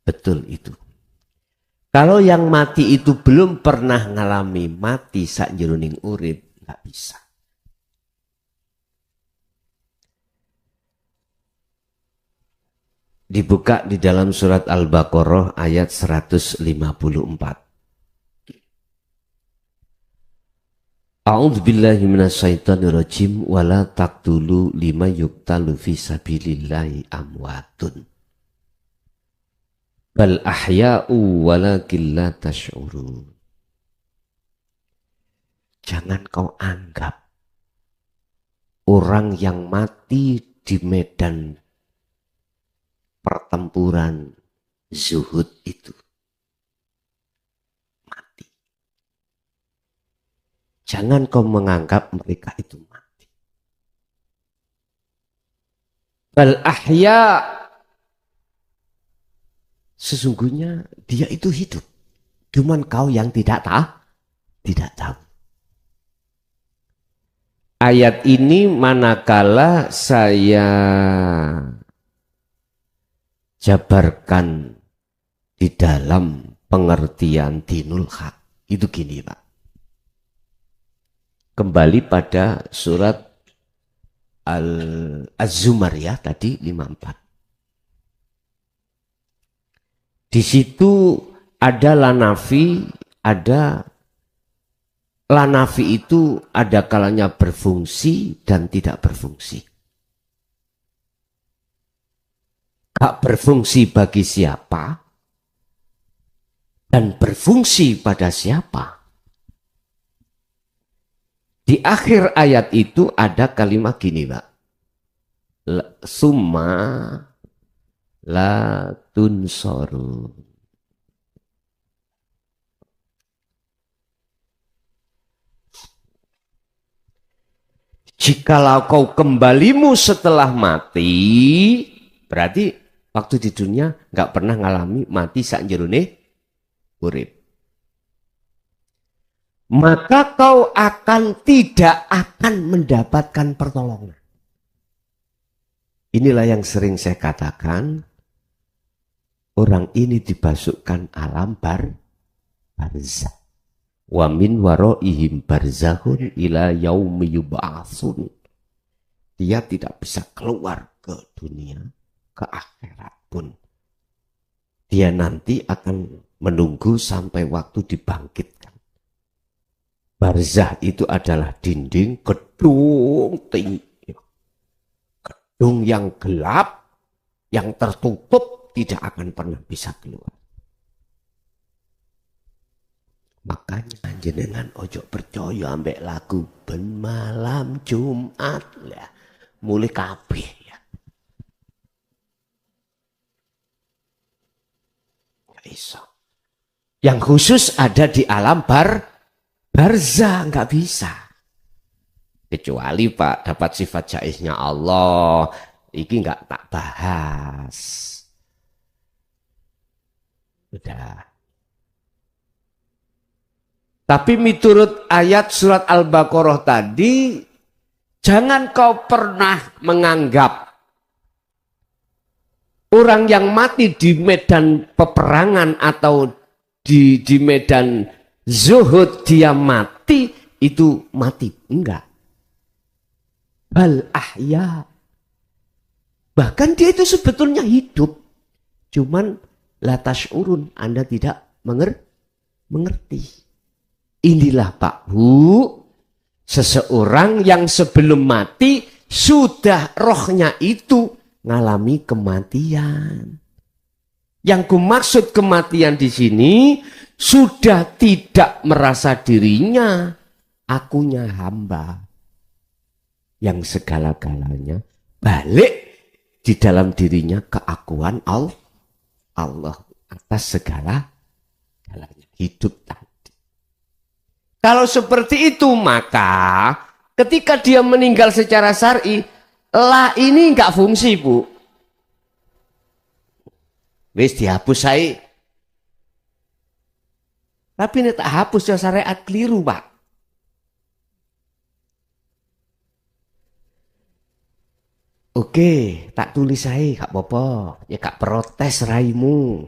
Speaker 3: Betul itu. Kalau yang mati itu belum pernah ngalami mati sak jeroning urip, nggak bisa. Dibuka di dalam surat Al-Baqarah ayat 154. A'udzubillahi minasyaitonirrajim wala taqtulu lima yuqtalu fi sabilillahi amwatun bal ahya'u walakin la tash'urun. Jangan kau anggap orang yang mati di medan pertempuran zuhud itu mati. Jangan kau menganggap mereka itu mati. Bal ahya, sesungguhnya dia itu hidup. Cuman kau yang tidak tahu. Ayat ini manakala saya jabarkan di dalam pengertian dinul haq. Itu gini Pak. Kembali pada surat Az-Zumar ya tadi 54. Di situ ada lanafi, ada lanafi itu ada kalanya berfungsi dan tidak berfungsi. Hak berfungsi bagi siapa dan berfungsi pada siapa. Di akhir ayat itu ada kalimat gini Pak. Summa la tunsoru. Jikalau kau kembalimu setelah mati, berarti waktu di dunia nggak pernah ngalami mati sak jerone urip. Maka kau tidak akan mendapatkan pertolongan. Inilah yang sering saya katakan, orang ini dibasukkan alam barzah. Wa min waraihim barzakhun ila yaumi yub'atsun. Dia tidak bisa keluar ke dunia, ke akhirat pun. Dia nanti akan menunggu sampai waktu dibangkitkan. Barzah itu adalah dinding gedung tinggi. Gedung yang gelap, yang tertutup, tidak akan pernah bisa keluar. Makanya jenengan ojo percaya ambek lagu ben malam Jumat lah. Mulai kabeh ya. Gak iso. Yang khusus ada di alam barzah, nggak bisa. Kecuali Pak dapat sifat jaiznya Allah, iki nggak tak bahas. Udah. Tapi miturut ayat surat Al-Baqarah tadi, jangan kau pernah menganggap orang yang mati di medan peperangan atau di medan zuhud dia mati, itu mati. Enggak. Bal ahya. Bahkan dia itu sebetulnya hidup. Cuman la tash'urun, Anda tidak mengerti. Inilah Pak Bu, seseorang yang sebelum mati sudah rohnya itu ngalami kematian. Yang kumaksud kematian di sini sudah tidak merasa dirinya akunya hamba yang segala-galanya, balik di dalam dirinya keakuan Allah atas segala-galanya, hidup tadi. Kalau seperti itu, maka ketika dia meninggal secara syar'i, la ini enggak fungsi, Bu. Wis dihapus saya. Tapi ini tak hapus ya, syariat keliru, Pak. Oke, tak tulis saya, gak apa-apa. Ya gak protes raimu.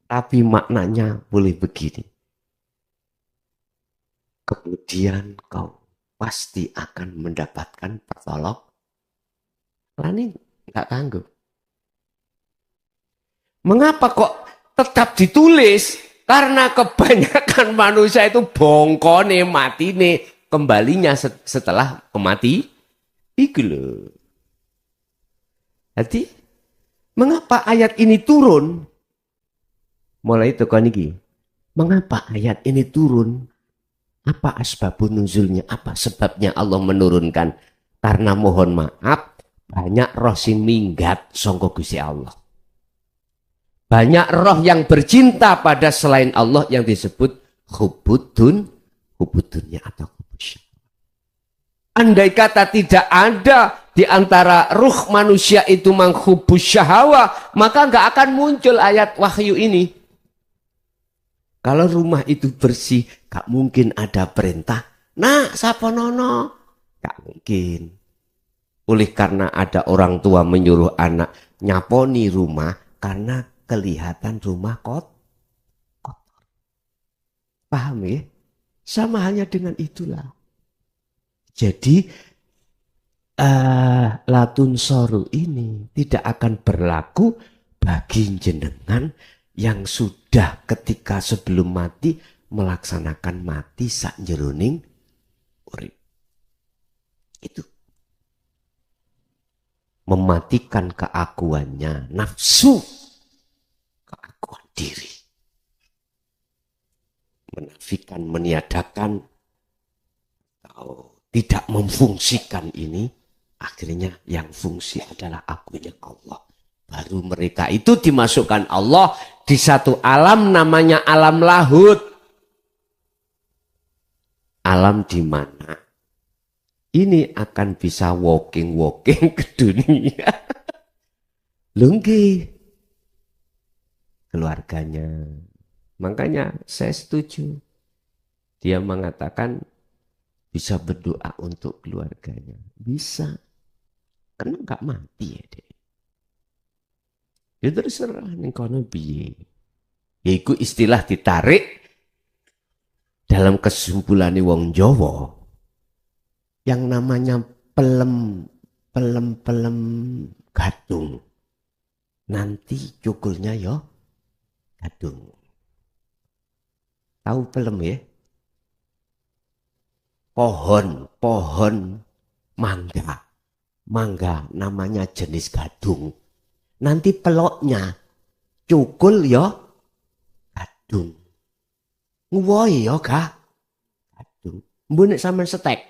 Speaker 3: Tapi maknanya boleh begini. Kemudian kau pasti akan mendapatkan pertolongan. Ini nggak tangguh. Mengapa kok tetap ditulis? Karena kebanyakan manusia itu bongkone matine kembalinya setelah kemati. Iku loh. Jadi mengapa ayat ini turun? Mulai itu kan ini. Mengapa ayat ini turun? Apa asbabun nuzulnya? Apa sebabnya Allah menurunkan? Karena mohon maaf, banyak roh sing minggat sangka Gusti Allah. Banyak roh yang bercinta pada selain Allah yang disebut hubudunnya atau hubusya. Andai kata tidak ada di antara ruh manusia itu menghubus syahawa, maka nggak akan muncul ayat wahyu ini. Kalau rumah itu bersih, gak mungkin ada perintah. Nah, saponono, gak mungkin. Oleh karena ada orang tua menyuruh anak nyaponi rumah karena kelihatan rumah kotor. Paham ya? Sama halnya dengan itulah. Jadi latun soru ini tidak akan berlaku bagi jenengan yang sudah ketika sebelum mati melaksanakan mati sak jeroning urip. Itu mematikan keakuannya, nafsu, keakuan diri. Menafikan, meniadakan, atau tidak memfungsikan ini, akhirnya yang fungsi adalah akunya Allah. Baru mereka itu dimasukkan Allah di satu alam namanya alam lahud. Alam di mana ini akan bisa walking ke dunia. Lunggi keluarganya. Makanya saya setuju. Dia mengatakan bisa berdoa untuk keluarganya. Bisa. Karena enggak mati ya deh. Ya terserah ning kono piye. Yaiku istilah ditarik dalam kesimpulan wong Jawa yang namanya pelem gadung. Nanti cukulnya yo gadung. Tahu pelem ya? Pohon mangga. mangga namanya jenis gadung. Nanti peloknya cukul ya gadung. Nguwoi ya gadung. Mbok nek sampean setek.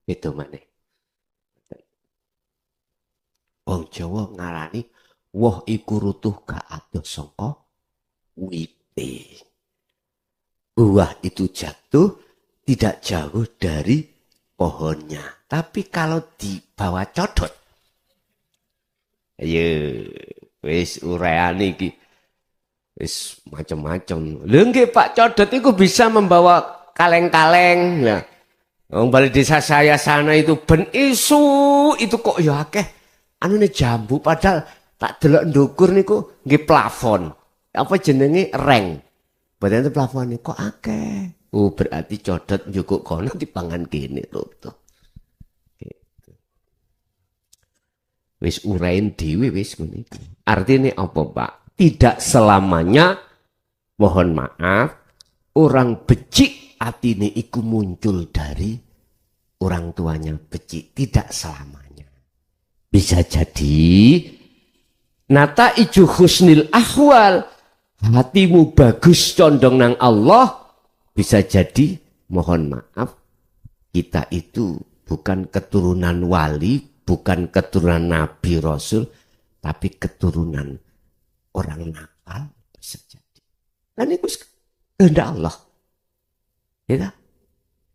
Speaker 3: Itu maneh. Wong Jawa ngarani woh iku rutuh gak adoh saka wite. Buah itu jatuh tidak jauh dari pohonnya. Tapi kalau dibawa codot, ayo wis ureane iki wis macam-macam. Lho nggih Pak Codot itu bisa membawa kaleng-kaleng. Nah, wong balik desa saya sana itu ben isu itu kok ya akeh anune jambu padahal tak delok ndukur niku nggih plafon. Apa jenenge reng. Padahal plafon kok akeh. Oh berarti Codot njukuk kono dipangan kene to. Gitu. Wis urain dhewe wis ngene iki. Artine apa, Pak? Tidak selamanya, mohon maaf, orang becik atine iku muncul dari orang tuanya becik. Tidak selamanya. Bisa jadi nata iju husnil ahwal, hatimu bagus condong nang Allah. Bisa jadi, mohon maaf, kita itu bukan keturunan wali, bukan keturunan nabi rasul, tapi keturunan orang nakal bisa jadi. Dan itu kehendak Allah. Ya,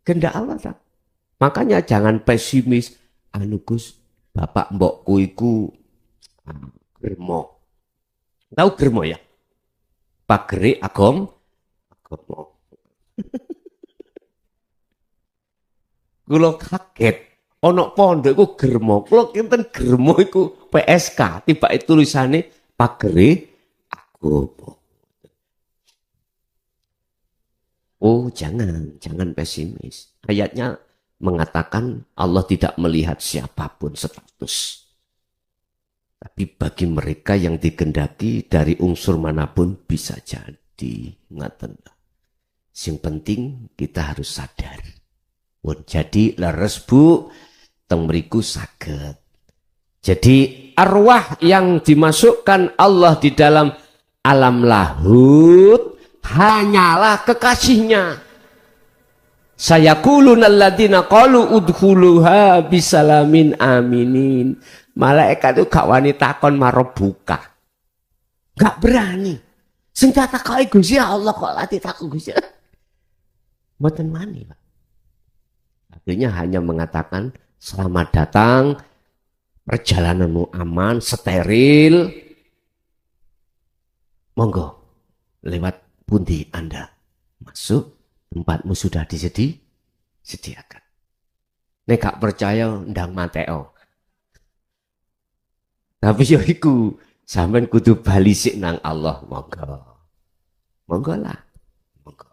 Speaker 3: kehendak Allah. Tak? Makanya jangan pesimis. Anu Gus, bapak mbokku iku germo. Tahu germo ya? Pagere agomo. Kulo kaget. Ono pondok iku germo. Kulo kinten germo iku PSK. Tiba itu tulisannya pagere agomo. Oh jangan pesimis. Ayatnya mengatakan Allah tidak melihat siapapun status. Tapi bagi mereka yang dikehendaki dari unsur manapun bisa jadi. Ngaten. Yang penting kita harus sadar. Jadi leres Bu, teng mriku saged. Jadi arwah yang dimasukkan Allah di dalam alam lahut hanyalah kekasihnya. Sayaquluna alladziina qalu udkhuluha bisalamin aminin. Malaikat itu gak wani takon marobuka. Gak berani. Sing takoki Gusti Allah kok lati takon Gusti. Mboten wani, Pak. Akhirnya hanya mengatakan selamat datang, perjalananmu aman, steril. Monggo lewat pundi Anda masuk, tempatmu sudah disediakan. Nek gak percaya ndang mateo. Tapi ya iku sampean kudu balisik nang Allah, monggo. Monggo lah. Monggo.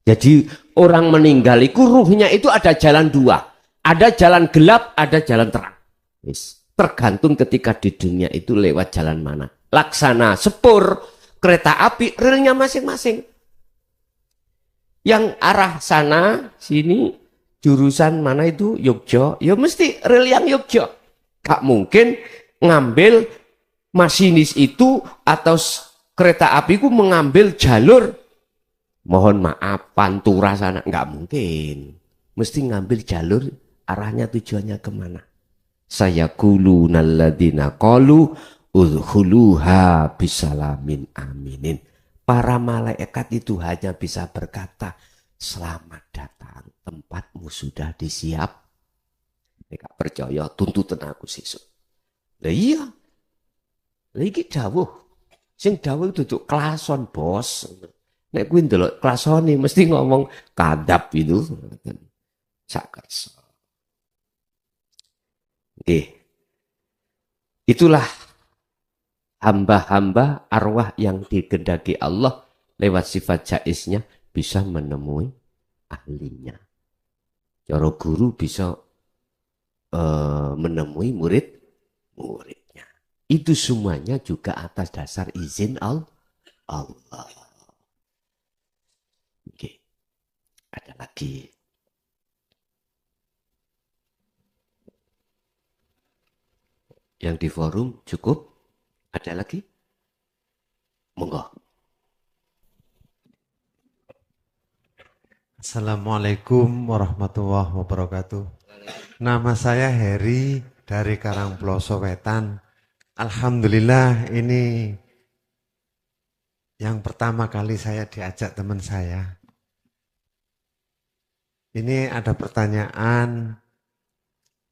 Speaker 3: Jadi orang meninggal itu ruhnya itu ada jalan dua. Ada jalan gelap, ada jalan terang. Yes. Tergantung ketika di dunia itu lewat jalan mana. Laksana sepur, kereta api, relnya masing-masing. Yang arah sana, sini, jurusan mana itu, Yogyo. Ya mesti rel yang Yogyo. Gak mungkin ngambil masinis itu atau kereta api ku mengambil jalur mohon maaf Pantura sana, nggak mungkin, mesti ngambil jalur arahnya tujuannya kemana. Sayaquluna alladziina qalu udkhuluha bisalamin aminin. Para malaikat itu hanya bisa berkata selamat datang, tempatmu sudah disiap. Nek percaya tuntutan aku sesuk. Lah iya. Lah iki dawuh. Sing dawuh duduk klason, Bos. Nek kuwi ndelok klasone mesti ngomong kadap itu. Sakersa. Oke. Itulah hamba-hamba arwah yang dikehendaki Allah lewat sifat jaiznya bisa menemui ahlinya. Cara guru bisa menemui muridnya. Itu semuanya juga atas dasar izin Allah. Oke. Ada lagi. Yang di forum cukup? Ada lagi? Monggo.
Speaker 6: Assalamualaikum warahmatullahi wabarakatuh. Nama saya Heri dari Karangploso Wetan. Alhamdulillah ini yang pertama kali saya diajak teman saya. Ini ada pertanyaan,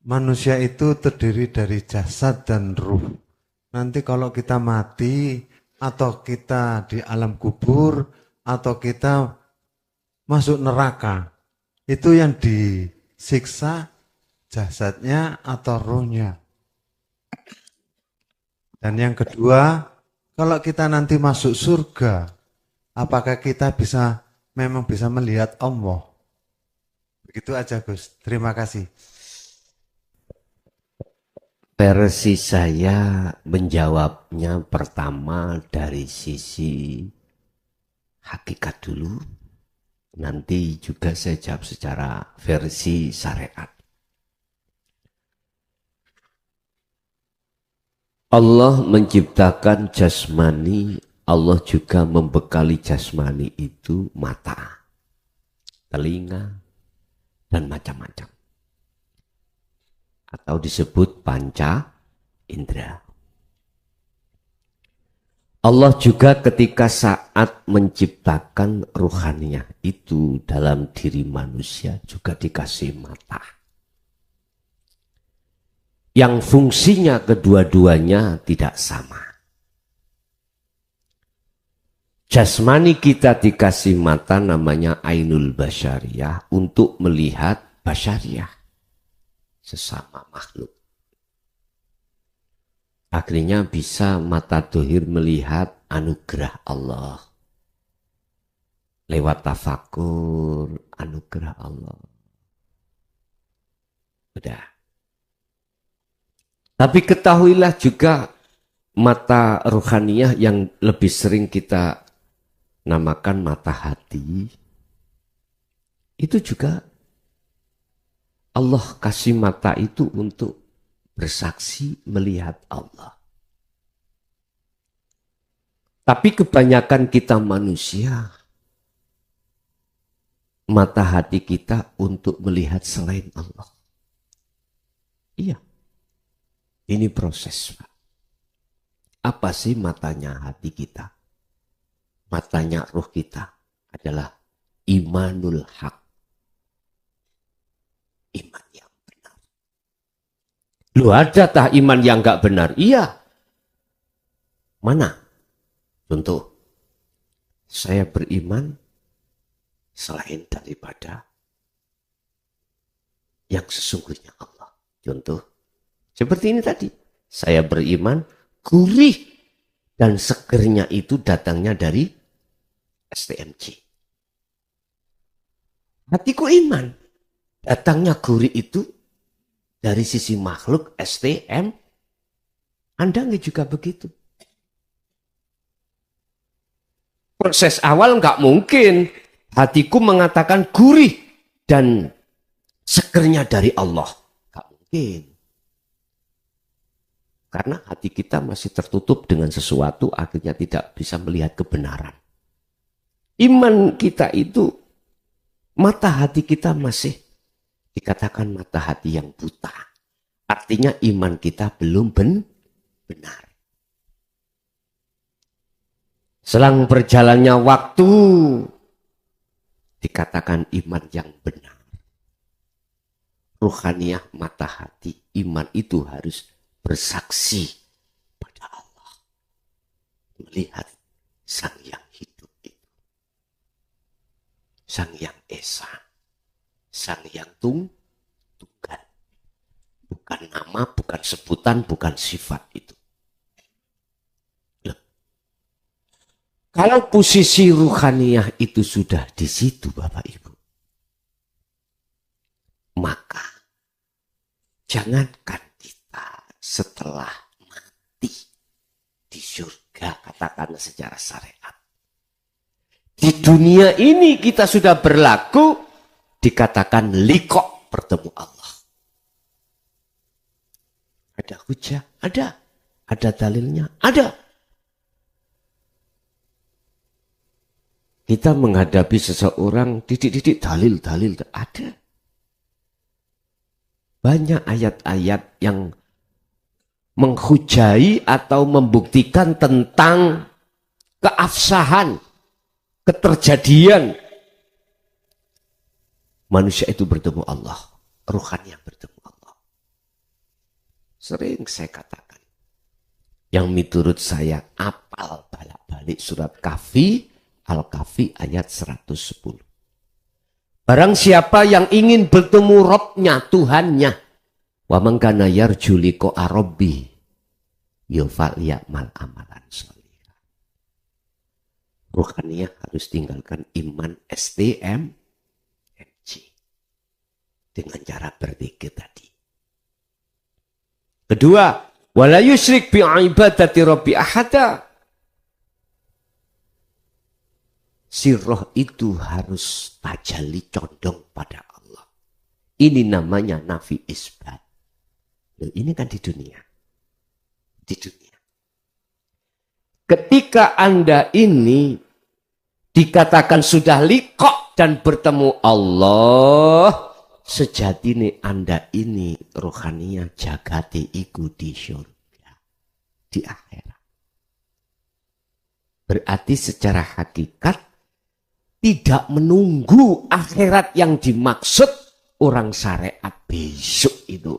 Speaker 6: manusia itu terdiri dari jasad dan ruh. Nanti kalau kita mati atau kita di alam kubur atau kita masuk neraka, itu yang disiksa jasadnya atau ruhnya. Dan yang kedua, kalau kita nanti masuk surga, apakah kita memang bisa melihat Allah? Begitu aja Gus, terima kasih.
Speaker 3: Versi saya menjawabnya pertama dari sisi hakikat dulu. Nanti juga saya jawab secara versi syariat. Allah menciptakan jasmani, Allah juga membekali jasmani itu mata, telinga, dan macam-macam. Atau disebut panca indera. Allah juga ketika saat menciptakan ruhaniyah itu dalam diri manusia juga dikasih mata. Yang fungsinya kedua-duanya tidak sama. Jasmani kita dikasih mata namanya ainul basyariyah untuk melihat basyariyah. Sesama makhluk. Akhirnya bisa mata dohir melihat anugerah Allah. Lewat tafakur anugerah Allah. Udah. Tapi ketahuilah juga mata rohaniyah yang lebih sering kita namakan mata hati. Itu juga Allah kasih mata itu untuk bersaksi melihat Allah. Tapi kebanyakan kita manusia, mata hati kita untuk melihat selain Allah. Iya, ini proses, Pak. Apa sih matanya hati kita? Matanya ruh kita adalah imanul haq. Iman yang benar. Loh, ada tah iman yang enggak benar? Iya. Mana? Contoh, saya beriman selain daripada yang sesungguhnya Allah. Contoh, seperti ini tadi. Saya beriman gurih dan segernya itu datangnya dari STMJ. Hatiku iman. Datangnya gurih itu dari sisi makhluk STM. Anda nggak juga begitu. Proses awal nggak mungkin. Hatiku mengatakan gurih dan segernya dari Allah. Nggak mungkin. Karena hati kita masih tertutup dengan sesuatu, akhirnya tidak bisa melihat kebenaran. Iman kita itu, mata hati kita masih dikatakan mata hati yang buta. Artinya iman kita belum benar. Selang berjalannya waktu, dikatakan iman yang benar. Ruhaniyah mata hati, iman itu harus bersaksi pada Allah. Melihat sang yang hidup itu. Sang yang esa. Sang yang tunggal. Bukan nama, bukan sebutan, bukan sifat itu. Loh. Kalau posisi ruhaniyah itu sudah di situ Bapak Ibu. Maka jangankan kita setelah mati di surga, katakan secara syariat. Di dunia ini kita sudah berlaku dikatakan liqo, bertemu Allah. Ada hujah? Ada. Ada dalilnya? Ada. Kita menghadapi seseorang, titik-titik dalil, ada. Banyak ayat-ayat yang menghujai atau membuktikan tentang keabsahan, keterjadian manusia itu bertemu Allah, ruhannya bertemu Allah. Sering saya katakan, yang menurut saya apal balik surat Kahfi, Al-Kahfi ayat 110. Barang siapa yang ingin bertemu Robnya, Tuhannya, wa man kana yarju liqa'a rabbi yaf'al amalan sholihah. Ruhaniyah harus tinggalkan iman STM MG dengan cara berzikir tadi. Kedua, wala yusyrik bi ibadati rabbi ahada. Si roh itu harus tajalli condong pada Allah. Ini namanya nafi isbat. Loh, ini kan di dunia. Di dunia. Ketika Anda ini dikatakan sudah liqo dan bertemu Allah, sejatine Anda ini rohaninya jagate iku di surga, di akhirat. Berarti secara hakikat tidak menunggu akhirat yang dimaksud orang syariat besok itu.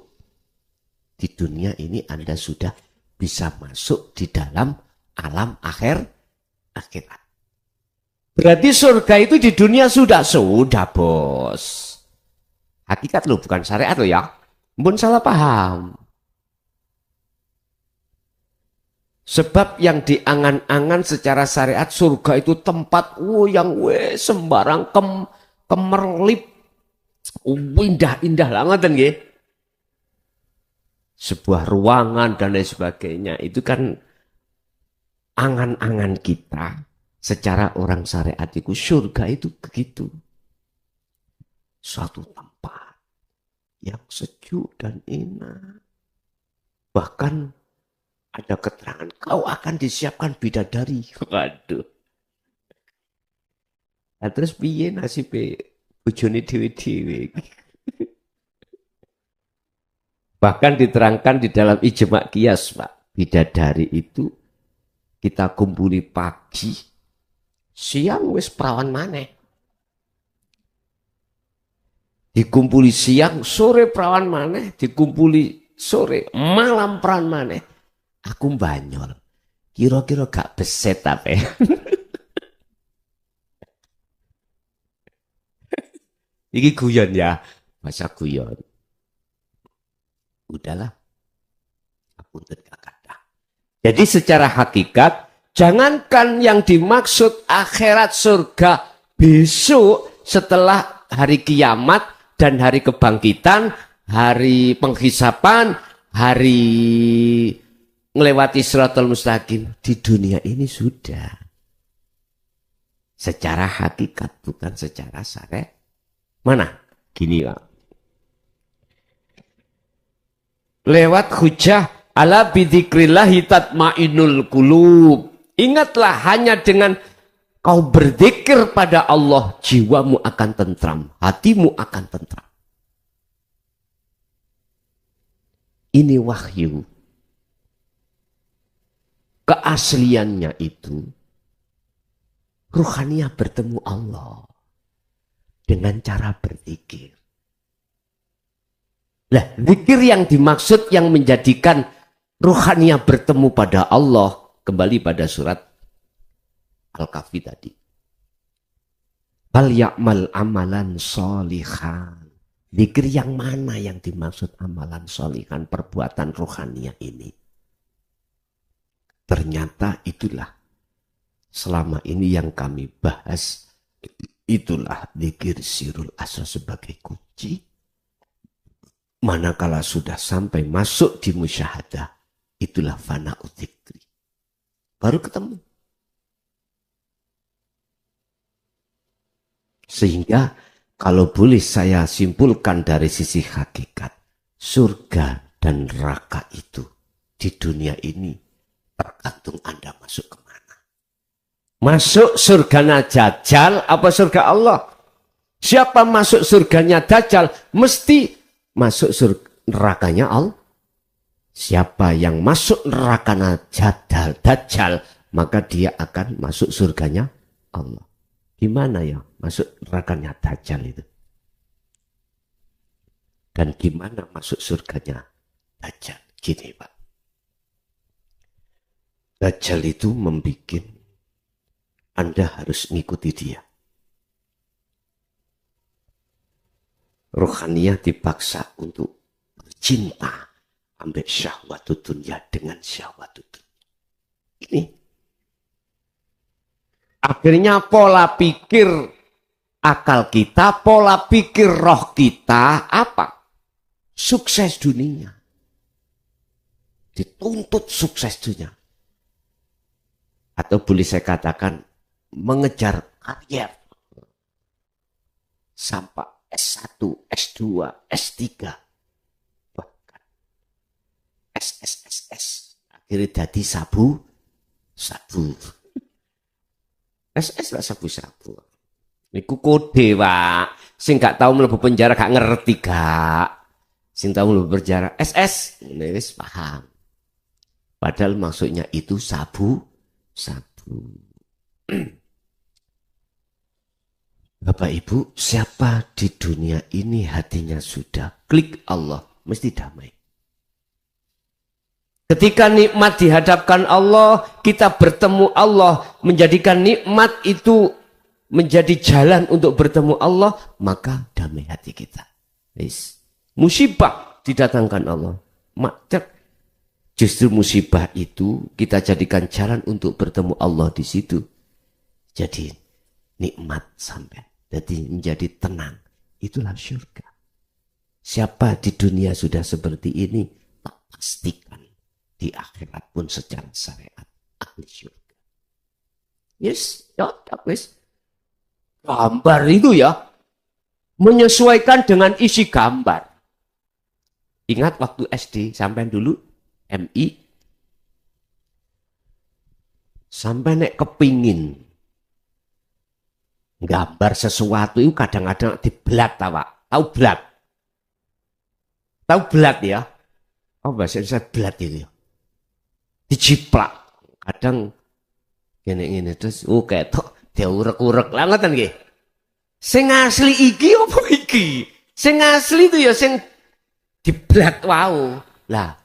Speaker 3: Di dunia ini Anda sudah bisa masuk di dalam alam akhirat. Berarti surga itu di dunia sudah bos. Hakikat loh, bukan syariat loh ya. Mbun salah paham. Sebab yang diangan-angan secara syariat surga itu tempat yang sembarang kemerlip. Indah-indah banget kan ya. Sebuah ruangan dan lain sebagainya. Itu kan angan-angan kita secara orang syariat itu surga itu begitu. Suatu tempat yang sejuk dan enak. Bahkan ada keterangan, kau akan disiapkan bidadari. Waduh. Nah, terus piye nasibe bojone dhewe-dhewe. Bahkan diterangkan di dalam ijma' qiyas, Pak. Bidadari itu kita kumpuli pagi, siang wis perawan maneh. Dikumpuli siang, sore perawan maneh, dikumpuli sore, malam perawan maneh. Aku banyol. Kira-kira gak beset apa? Iki guyon ya. Masa guyon. Udahlah. Aku tidak kata. Jadi secara hakikat, jangankan yang dimaksud akhirat surga besok setelah hari kiamat dan hari kebangkitan, hari penghisapan, hari melewati Shiratal Mustaqim, di dunia ini sudah. Secara hakikat, bukan secara syariat. Mana? Gini Pak. Lewat hujah ala bidzikrillahi tatmainul qulub. Ingatlah, hanya dengan kau berzikir pada Allah, jiwamu akan tentram, hatimu akan tentram. Ini wahyu. Keasliannya itu ruhaniyah bertemu Allah dengan cara berzikir. Lah, zikir yang dimaksud yang menjadikan ruhaniyah bertemu pada Allah, kembali pada surat Al-Kahfi tadi. Bal ya'mal amalan sholihan. Zikir yang mana yang dimaksud amalan sholihan, perbuatan ruhaniyah ini? Ternyata itulah selama ini yang kami bahas, itulah zikir sirul asrar sebagai kunci. Manakala sudah sampai masuk di musyahadah, itulah fana'u dzikri. Baru ketemu. Sehingga kalau boleh saya simpulkan dari sisi hakikat, surga dan neraka itu di dunia ini tergantung Anda masuk kemana. Masuk surganya Dajjal apa surga Allah? Siapa masuk surganya Dajjal mesti masuk nerakanya Allah. Siapa yang masuk nerakanya Dajjal maka dia akan masuk surganya Allah. Gimana ya masuk nerakanya Dajjal itu? Dan gimana masuk surganya Dajjal? Gini Pak. Dajjal itu membuat Anda harus ngikuti dia. Rohaniyah dipaksa untuk cinta ambil syahwatut dunya dengan syahwatut dunya. Ini. Akhirnya pola pikir akal kita, pola pikir roh kita apa? Sukses dunia. Dituntut sukses dunia. Atau boleh saya katakan mengejar karier. Sampai S1, S2, S3. Bahkan SSSS. Akhirnya jadi sabu. SS lah sabu-sabu. Iku kode Pak. Sing gak tahu mlebu penjara gak ngerti gak. Sing tahu mlebu penjara SS. Ini wis paham. Padahal maksudnya itu sabu. Bapak Ibu, siapa di dunia ini hatinya sudah klik Allah, mesti damai. Ketika nikmat dihadapkan Allah, kita bertemu Allah, menjadikan nikmat itu menjadi jalan untuk bertemu Allah, maka damai hati kita. Musibah didatangkan Allah. Justru musibah itu kita jadikan jalan untuk bertemu Allah di situ. Jadi nikmat sampai. Jadi menjadi tenang. Itulah syurga. Siapa di dunia sudah seperti ini, tak pastikan di akhirat pun secara syariat ahli syurga. Yes, ya, wis. Gambar itu ya menyesuaikan dengan isi gambar. Ingat waktu SD sampai dulu MI sampai nek kepingin gambar sesuatu itu kadang-kadang diblat Pak. Tahu blat? Tahu blat ya? Oh bahasa Indonesia blat itu ya. Dijiplak. Kadang gini-gini terus ketok diurek-urek lah ngoten nggih. Sing asli iki apa iki? Sing asli itu ya sing diblat wau. Lah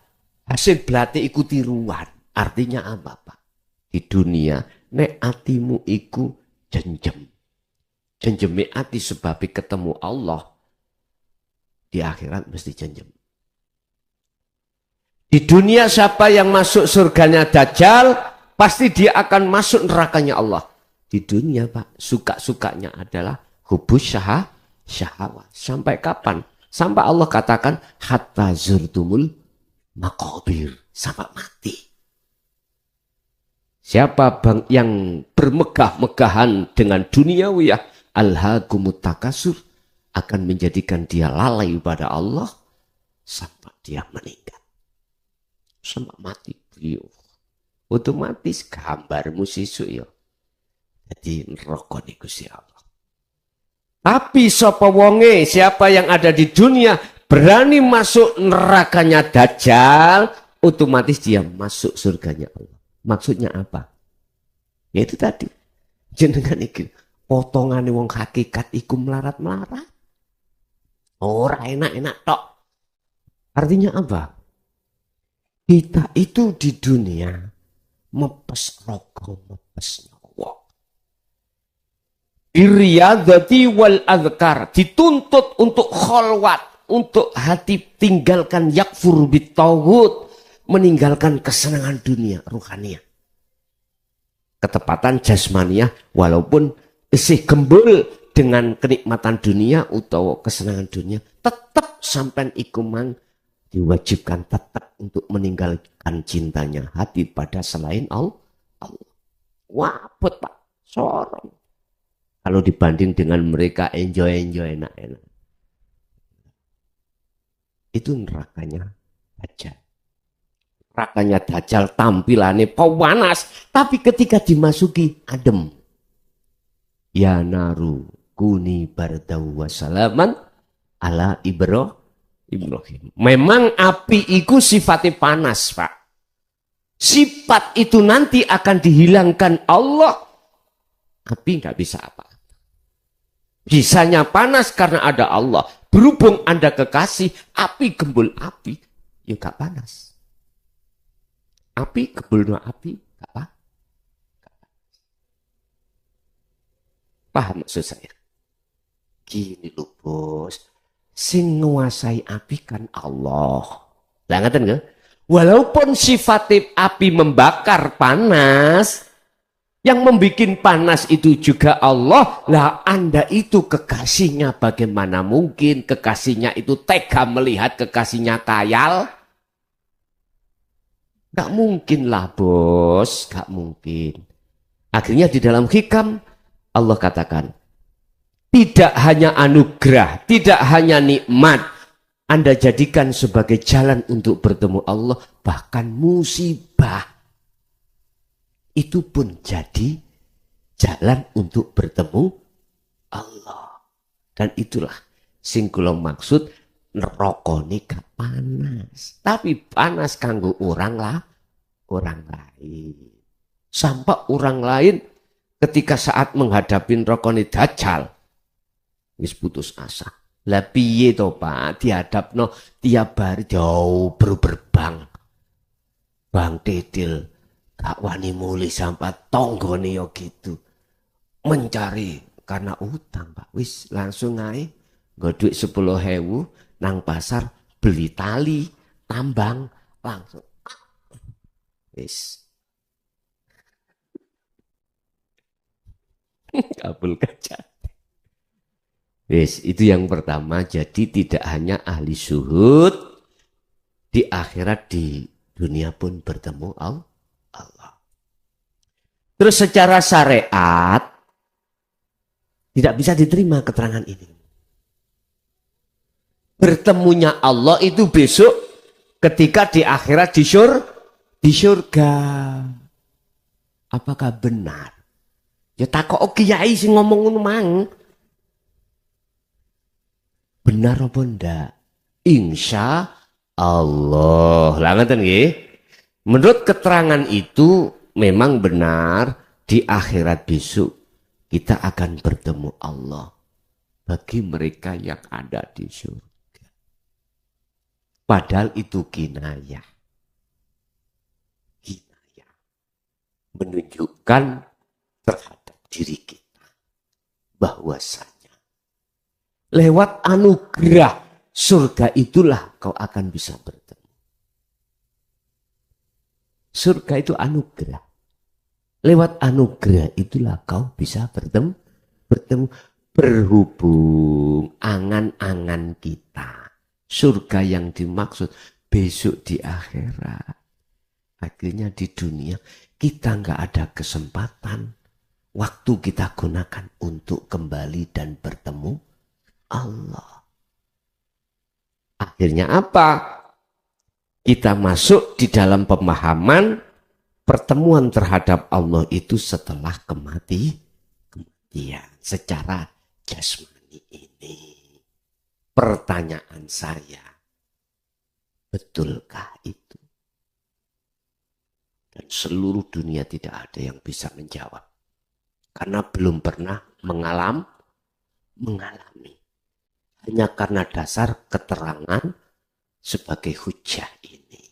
Speaker 3: hasil blate iku tiruan. Artinya apa Pak? Di dunia nek atimu iku jenjem. Jenjeme ati sebab ketemu Allah. Di akhirat mesti jenjem. Di dunia siapa yang masuk surganya Dajjal, pasti dia akan masuk nerakanya Allah. Di dunia Pak, suka-sukanya adalah hubus syahwat. Sampai kapan? Sampai Allah katakan hatta zurtumul maqabir, sampai mati. Siapa yang bermegah-megahan dengan duniawiyah, alhaakumut takasur, akan menjadikan dia lalai pada Allah sampai dia meninggal. Sampai mati beliau. Otomatis gambarmu sisuk ya. Jadi neraka niku si Allah. Tapi sapa wonge, siapa yang ada di dunia berani masuk nerakanya Dajjal, otomatis dia masuk surganya Allah. Maksudnya apa? Ya itu tadi. Jenengan iki potongane wong hakikat iku melarat-melarat. Ora enak-enak tok. Artinya apa? Kita itu di dunia mepes rogo, mepes nyawa. Iriyadati wal azkar, dituntut untuk kholwat, untuk hati tinggalkan yakfur bitawud, meninggalkan kesenangan dunia ruhaniyah. Ketepatan jasmaniah walaupun isih gembul dengan kenikmatan dunia atau kesenangan dunia, tetap sampai ikuman diwajibkan tetap untuk meninggalkan cintanya hati pada selain Allah. Waput Pak, sorong. Kalau dibanding dengan mereka enjoy enak-enak. Itu nerakanya Dajjal. Rakanya Dajjal tampilannya panas, tapi ketika dimasuki adem. Ya naru kuni bardau wasalaman ala Ibrahim. Memang api itu sifatnya panas, Pak. Sifat itu nanti akan dihilangkan Allah. Api nggak bisa apa. Bisanya panas karena ada Allah. Berhubung Anda kekasih, api gembul api, ya nggak panas. Api gembul api, nggak apa. Paham maksud saya? Gini loh bos, sing nguasai api kan Allah. Lah ngaten nggak? Walaupun sifat api membakar panas, yang membuat panas itu juga Allah. Lah Anda itu kekasihnya, bagaimana mungkin kekasihnya itu tega melihat kekasihnya kayal? Gak mungkin lah bos, gak mungkin. Akhirnya di dalam hikam Allah katakan, tidak hanya anugerah, tidak hanya nikmat Anda jadikan sebagai jalan untuk bertemu Allah, bahkan musibah itu pun jadi jalan untuk bertemu Allah. Dan itulah sing kula maksud neraka gak panas, tapi panas kanggo orang lain. Sampai orang lain ketika saat menghadapi neraka Dajjal wis putus asa. Lah piye to Pak, dihadapno tiap hari jauh berbang. Bang Titil gak wani muli sampai tonggone yo gitu. Mencari karena utang Pak. Wis langsung ae nggo duit 10.000 nang pasar beli tali, tambang langsung. Wis. Kabul kaca. Wis, itu yang pertama. Jadi tidak hanya ahli syuhud di akhirat, di dunia pun bertemu Allah. Terus secara syariat tidak bisa diterima keterangan ini. Bertemunya Allah itu besok ketika di akhirat di surga. Apakah benar? Ya takok kiai sing ngomong ngono mang. Benar apa ndak? Insya Allah. Lah ngoten nggih. Menurut keterangan itu memang benar, di akhirat besok kita akan bertemu Allah bagi mereka yang ada di surga. Padahal itu kinayah. Kinayah. Menunjukkan terhadap diri kita bahwasanya lewat anugerah surga itulah kau akan bisa bertemu. Surga itu anugerah. Lewat anugerah itulah kau bisa bertemu. Berhubung angan-angan kita. Surga yang dimaksud besok di akhirat. Akhirnya di dunia kita nggak ada kesempatan. Waktu kita gunakan untuk kembali dan bertemu Allah. Akhirnya apa? Kita masuk di dalam pemahaman pertemuan terhadap Allah itu setelah kematian secara jasmani ini. Pertanyaan saya, betulkah itu? Dan seluruh dunia tidak ada yang bisa menjawab. Karena belum pernah mengalami. Hanya karena dasar keterangan sebagai hujah ini.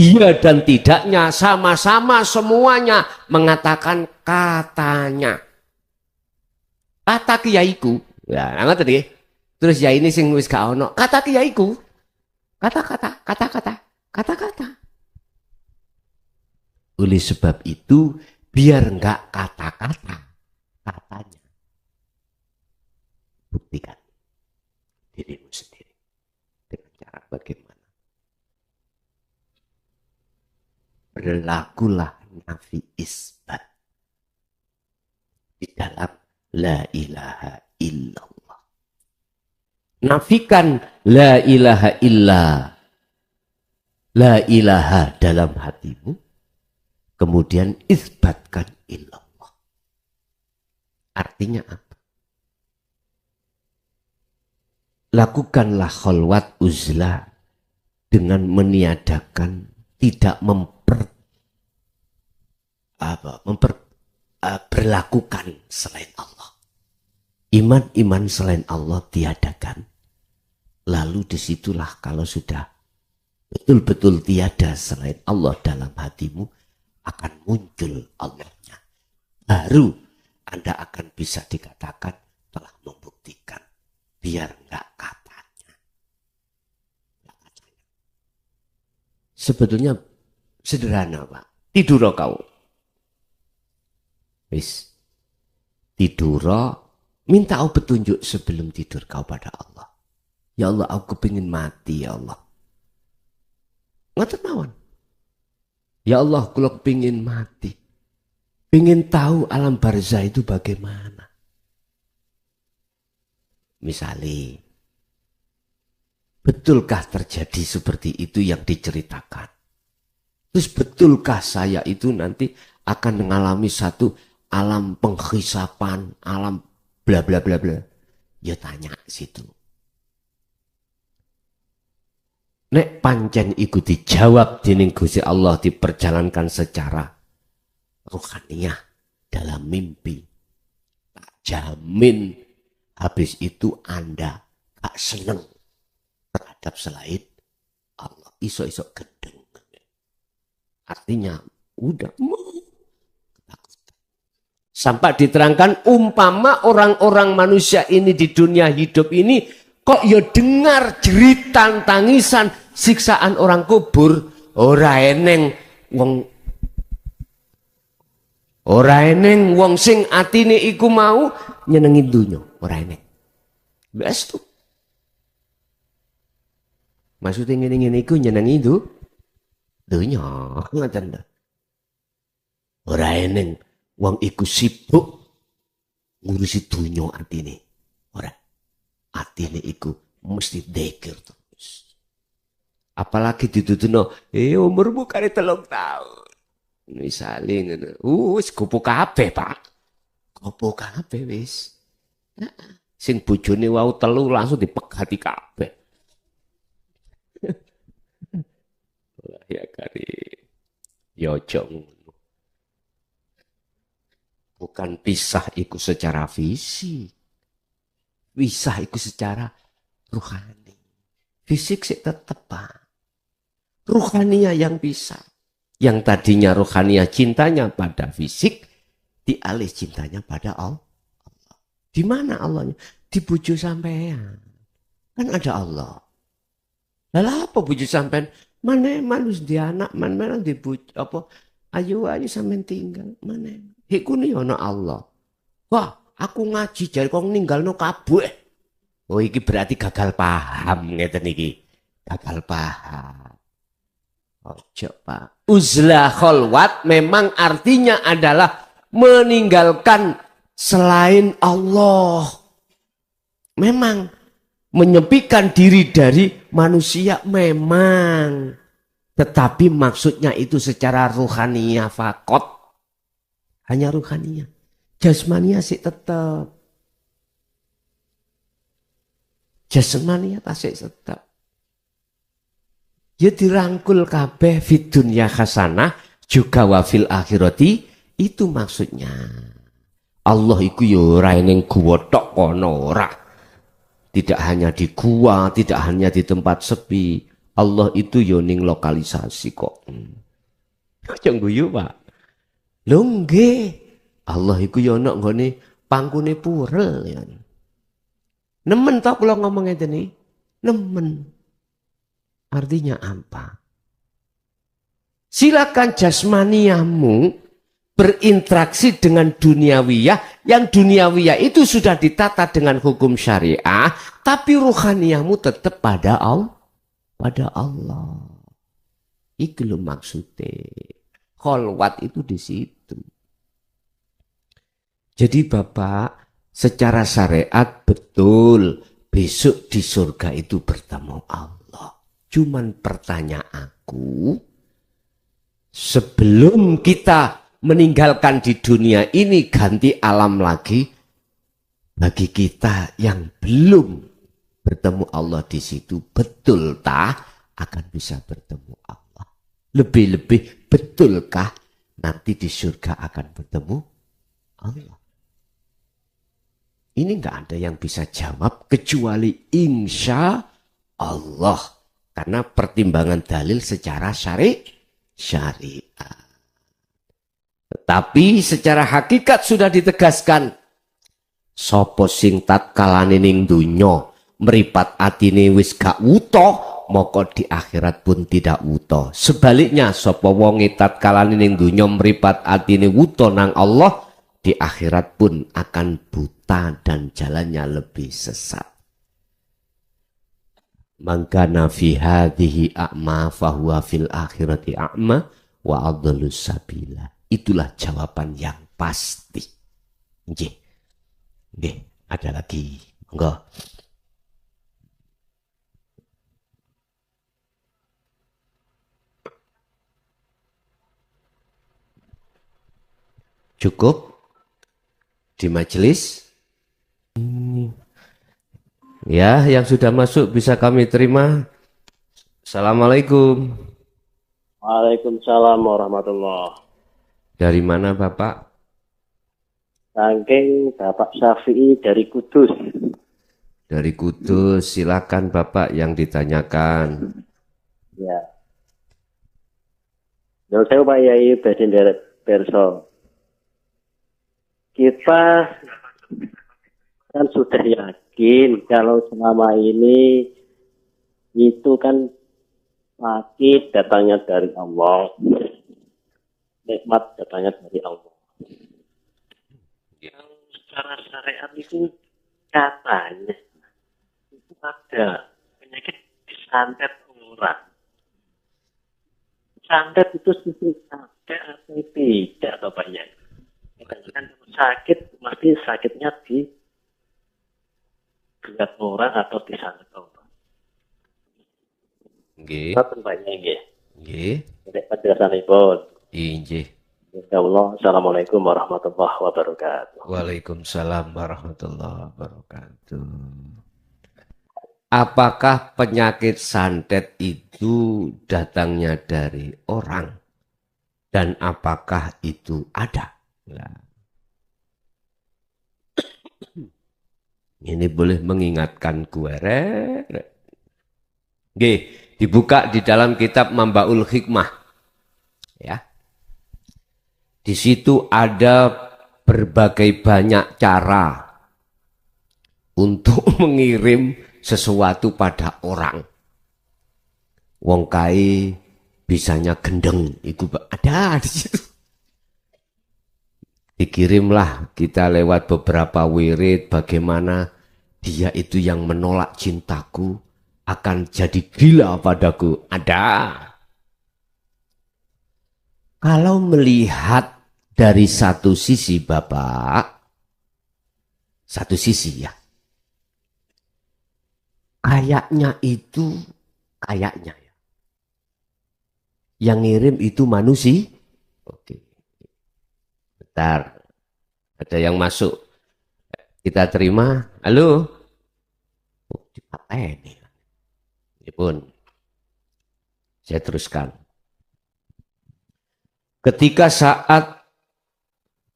Speaker 3: Iya dan tidaknya sama-sama semuanya mengatakan katanya. Kata kiaiku. Ya, ngerti nggih. Terus ya ini sing wis gak ono. Kata kiaiku. Kata-kata. Oleh sebab itu biar enggak kata-kata, katanya. Buktikan dirimu sendiri dengan cara bagaimana. Berlakulah nafi isbat di dalam la ilaha illallah. Nafikan la ilaha illa la ilaha dalam hatimu, kemudian isbatkan illallah. Artinya apa? Lakukanlah khalwat uzlah dengan meniadakan, tidak berlakukan selain Allah. Iman-iman selain Allah tiadakan. Lalu disitulah kalau sudah betul-betul tiada selain Allah dalam hatimu, akan muncul Allahnya. Baru Anda akan bisa dikatakan telah membuktikan. Biar enggak katanya. Sebetulnya sederhana, Pak. Tidur kau. Wis. Tidur, minta petunjuk sebelum tidur kau pada Allah. Ya Allah, aku kepingin mati, ya Allah. Ngoten mawon. Ya Allah, kalau kepingin mati. Pengen tahu alam barzah itu bagaimana. Misalnya, betulkah terjadi seperti itu yang diceritakan? Terus betulkah saya itu nanti akan mengalami satu alam penghisapan, alam bla bla bla bla? Ya tanya situ. Nek pancen iku dijawab dening Gusti Allah, diperjalankan secara ruhaniyah dalam mimpi. Tak jamin habis itu Anda gak seneng terhadap selain Allah. Iso-iso gedeng. Artinya udah ketakutan. Sampai diterangkan umpama orang-orang manusia ini di dunia hidup ini kok ya dengar jeritan tangisan siksaan orang kubur, ora eneng wong sing atine iku mau nyenengin dunya, ora eneng. Wes tuh. Maksudnya ngene-ngene iku nyenengi dunya, ngoten ta. Ora eneng wong iku sibuk ngurusi dunya atine. Ora. Atine iku mesti dzikir terus. Apalagi dituduhno, umurmu kare 3 tahun. Misale ngono. Wis gopo kabeh, Pak. Gopo kabeh wis. Sing bojone wau 3 langsung dipegati kabeh. Ya kari. Ya aja ngono. Bukan pisah iku secara fisik. Pisah iku secara ruhani. Fisik sih tetep, Pak. Ruhania yang bisa. Yang tadinya ruhania cintanya pada fisik, dialih cintanya pada Allah. Di mana Allahnya? Di bojo sampean. Kan ada Allah. Lalu apa bojo sampean? Mana manus di anak, mana di bojo apa? Ayo sampean tinggal. Mana? Iku ni ana Allah. Wah, aku ngaji jare kok ninggalno kabeh. Oh iki berarti gagal paham ngeten iki. Gagal paham. Ojo, Pak. Uzlah khalwat memang artinya adalah meninggalkan selain Allah. Memang menyepikan diri dari manusia memang. Tetapi maksudnya itu secara ruhaniyah fakot. Hanya ruhaniyah. Jasmania sih tetap. Jasmania tasik tetap. Ya dirangkul kabeh fid dunya hasanah juga wa fil akhirati, itu maksudnya. Allah iku ya ora ning guwa tok kono ora. Tidak hanya di gua, tidak hanya di tempat sepi. Allah itu ya ning lokalisasi kok. Aja guyu, Pak. Lho nggih. Allah iku ya ana nggone pangkune purel ya. Nemen to kula ngomong ngeten iki. Nemen. Artinya apa? Silakan jasmaniamu berinteraksi dengan duniawiyah. Yang duniawiyah itu sudah ditata dengan hukum syariah. Tapi ruhaniamu tetap pada Allah. Pada Allah. Itu loh maksudnya. Khalwat itu di situ. Jadi Bapak, secara syariat betul besok di surga itu bertemu Allah. Cuman pertanyaanku, sebelum kita meninggalkan di dunia ini ganti alam lagi, bagi kita yang belum bertemu Allah di situ, betul tak akan bisa bertemu Allah? Lebih-lebih betulkah nanti di surga akan bertemu Allah? Ini nggak ada yang bisa jawab kecuali insya Allah. Karena pertimbangan dalil secara syariat. Tetapi secara hakikat sudah ditegaskan. Sopo sing tatkalane ning donya meripat atine wis gak wuta, maka di akhirat pun tidak wuta. Sebaliknya sopo wonge tatkalane ning donya meripat atine wuta nang Allah, di akhirat pun akan buta dan jalannya lebih sesat. Mangkana fi hadhihi a'ma fahuwa fil akhirati a'ma wa adallus sabila. Itulah jawaban yang pasti. Nggih. Nggih, ada lagi. Monggo. Cukup di majelis? Ya, yang sudah masuk bisa kami terima. Assalamualaikum.
Speaker 7: Waalaikumsalam warahmatullah.
Speaker 3: Dari mana Bapak?
Speaker 7: Saking Bapak Syafi'i dari Kudus.
Speaker 3: Dari Kudus, silakan Bapak yang ditanyakan.
Speaker 7: Ya. Yo saya Pak Yai Baden Deret Perso. Kita kan sudah yakin kalau selama ini itu kan sakit datangnya dari Allah, nikmat datangnya dari Allah. Yang secara syariat itu katanya itu ada penyakit disantet orang. Santet itu sisi ada atau tidak atau banyak? Kan sakit mesti sakitnya di buat orang atau disantet orang.
Speaker 3: Nggih.
Speaker 7: Kita banyak nggih.
Speaker 3: Nggih.
Speaker 7: Nek penjelasanipun.
Speaker 3: Nggih.
Speaker 7: Insyaallah. Assalamualaikum warahmatullahi wabarakatuh.
Speaker 3: Waalaikumsalam warahmatullahi wabarakatuh. Apakah penyakit santet itu datangnya dari orang? Dan apakah itu ada? Nah. Ini boleh mengingatkan kuere. Nggih, dibuka di dalam kitab Mambaul Hikmah. Ya. Di situ ada berbagai banyak cara untuk mengirim sesuatu pada orang. Wong kai bisanya gendeng, itu ada di situ. Dikirimlah kita lewat beberapa wirid bagaimana dia itu yang menolak cintaku akan jadi gila padaku. Ada. Kalau melihat dari satu sisi Bapak, satu sisi ya. Kayaknya ya. Yang ngirim itu manusia. Oke. Bentar, ada yang masuk. Kita terima. Halo. Oh, dipateni. Ini pun. Saya teruskan. Ketika saat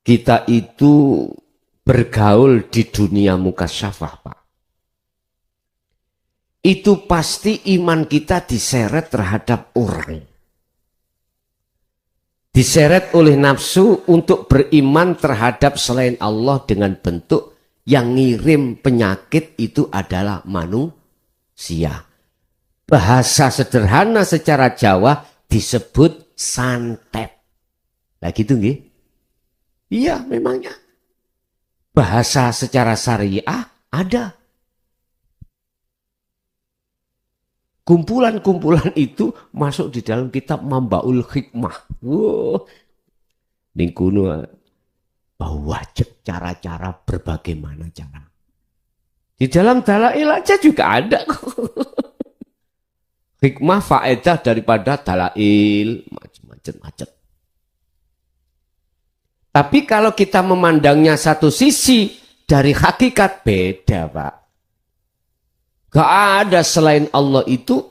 Speaker 3: kita itu bergaul di dunia mukasyafah, Pak. Itu pasti iman kita diseret terhadap orang. Diseret oleh nafsu untuk beriman terhadap selain Allah dengan bentuk yang ngirim penyakit itu adalah manusia. Bahasa sederhana secara Jawa disebut santet. Nah gitu nggih? Iya memangnya. Bahasa secara syariah ada. Kumpulan-kumpulan itu masuk di dalam kitab Mambaul Hikmah. Wow. Ning kuno wajib cara-cara berbagai mana cara. Di dalam dalail aja juga ada. hikmah faedah daripada dalail macam-macam. Tapi kalau kita memandangnya satu sisi dari hakikat beda, Pak. Gak ada selain Allah itu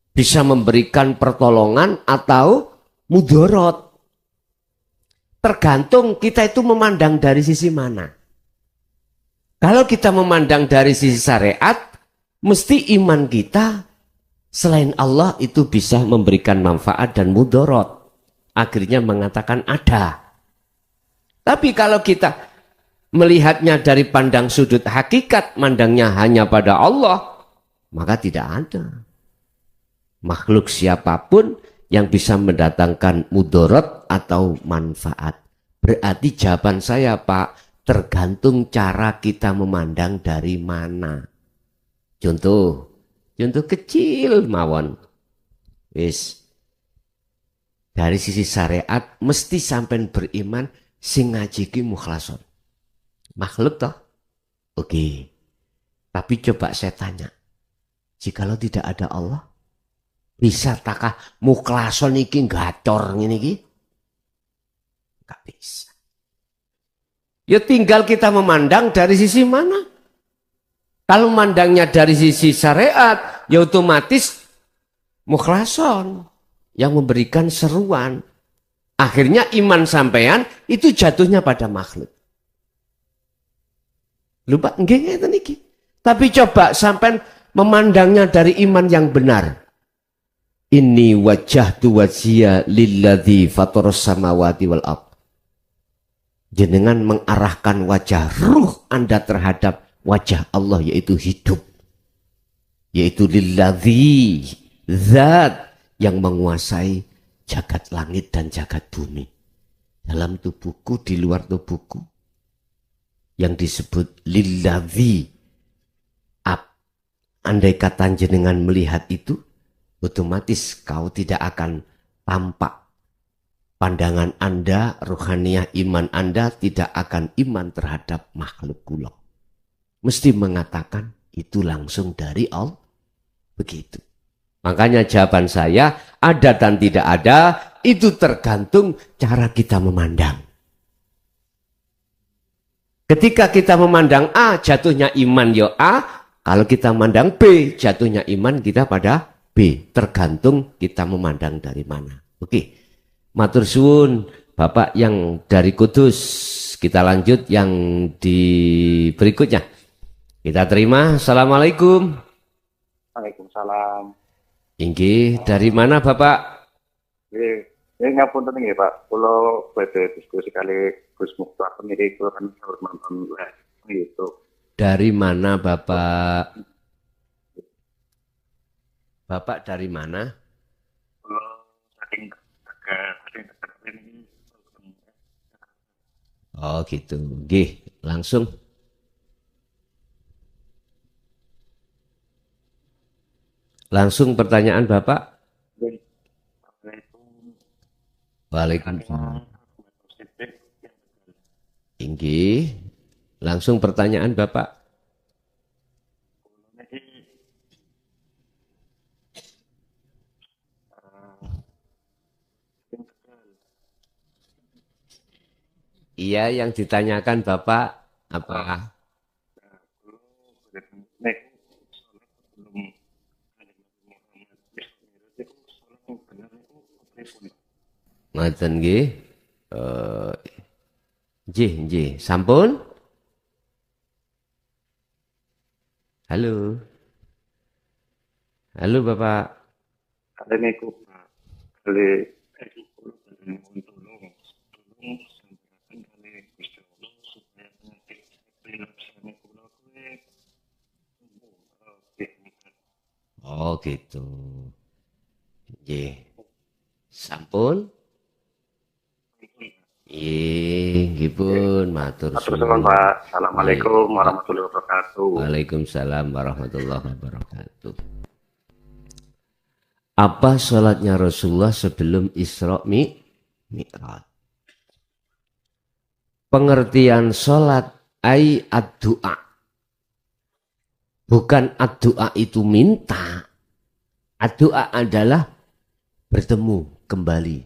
Speaker 3: bisa memberikan pertolongan atau mudorot. Tergantung kita itu memandang dari sisi mana. Kalau kita memandang dari sisi syariat, mesti iman kita selain Allah itu bisa memberikan manfaat dan mudorot. Akhirnya mengatakan ada. Tapi kalau kita melihatnya dari pandang sudut hakikat, mandangnya hanya pada Allah, maka tidak ada makhluk siapapun yang bisa mendatangkan mudorot atau manfaat. Berarti jawaban saya, Pak, tergantung cara kita memandang dari mana. Contoh kecil mawon. Dari sisi syariat mesti sampean beriman sing ngaji ki mukhlason. Makhluk toh? Oke. Tapi coba saya tanya. Jikalau tidak ada Allah, bisa takah mukhlason iki gacor ngene iki? Enggak bisa. Ya tinggal kita memandang dari sisi mana. Kalau memandangnya dari sisi syariat, ya otomatis mukhlason yang memberikan seruan. Akhirnya iman sampean itu jatuhnya pada makhluk. Lupa nggih ngeten iki. Tapi coba sampean memandangnya dari iman yang benar. Inni wajjahtu wajhiya lilladzi fataras samawati wal ardh. Jenengan mengarahkan wajah ruh Anda terhadap wajah Allah, yaitu hidup. Yaitu lilladzi, zat yang menguasai jagat langit dan jagat bumi. Dalam tubuhku, di luar tubuhku. Yang disebut lilladzi. Andai kata jenengan melihat itu, otomatis kau tidak akan tampak. Pandangan Anda, ruhaniyah iman Anda tidak akan iman terhadap makhluk kula. Mesti mengatakan itu langsung dari Allah. Begitu. Makanya jawaban saya, ada dan tidak ada, itu tergantung cara kita memandang. Ketika kita memandang A, jatuhnya iman ya A. Kalau kita memandang B, jatuhnya iman kita pada B. Tergantung kita memandang dari mana. Oke. Matur suwun Bapak yang dari Kudus. Kita lanjut yang di berikutnya. Kita terima. Assalamualaikum.
Speaker 8: Waalaikumsalam.
Speaker 3: Inggih, dari mana Bapak?
Speaker 8: Ini ngapunten nggih Pak. Kula badhe diskusi kali Gus Mukhtar niki kula kan nonton live YouTube.
Speaker 3: Dari mana Bapak? Bapak dari mana? Oh gitu. Nggih, langsung. Langsung pertanyaan Bapak. Waalaikumsalam. Inggih. Langsung pertanyaan Bapak. Iya, yang ditanyakan Bapak apa? Ngoten nggih. Nggih, sampun? Halo. Halo Bapak.
Speaker 8: Kali niku Pak. Kali
Speaker 3: Oh gitu. Nggih. Sampun? Nggih pun matur
Speaker 8: suwun Pak. Assalamualaikum warahmatullahi wabarakatuh.
Speaker 3: Waalaikumsalam warahmatullahi wabarakatuh. Apa sholatnya Rasulullah sebelum Isra Mi'raj? Pengertian sholat ai ad-du'a. Bukan ad-du'a itu minta. Doa adalah bertemu kembali,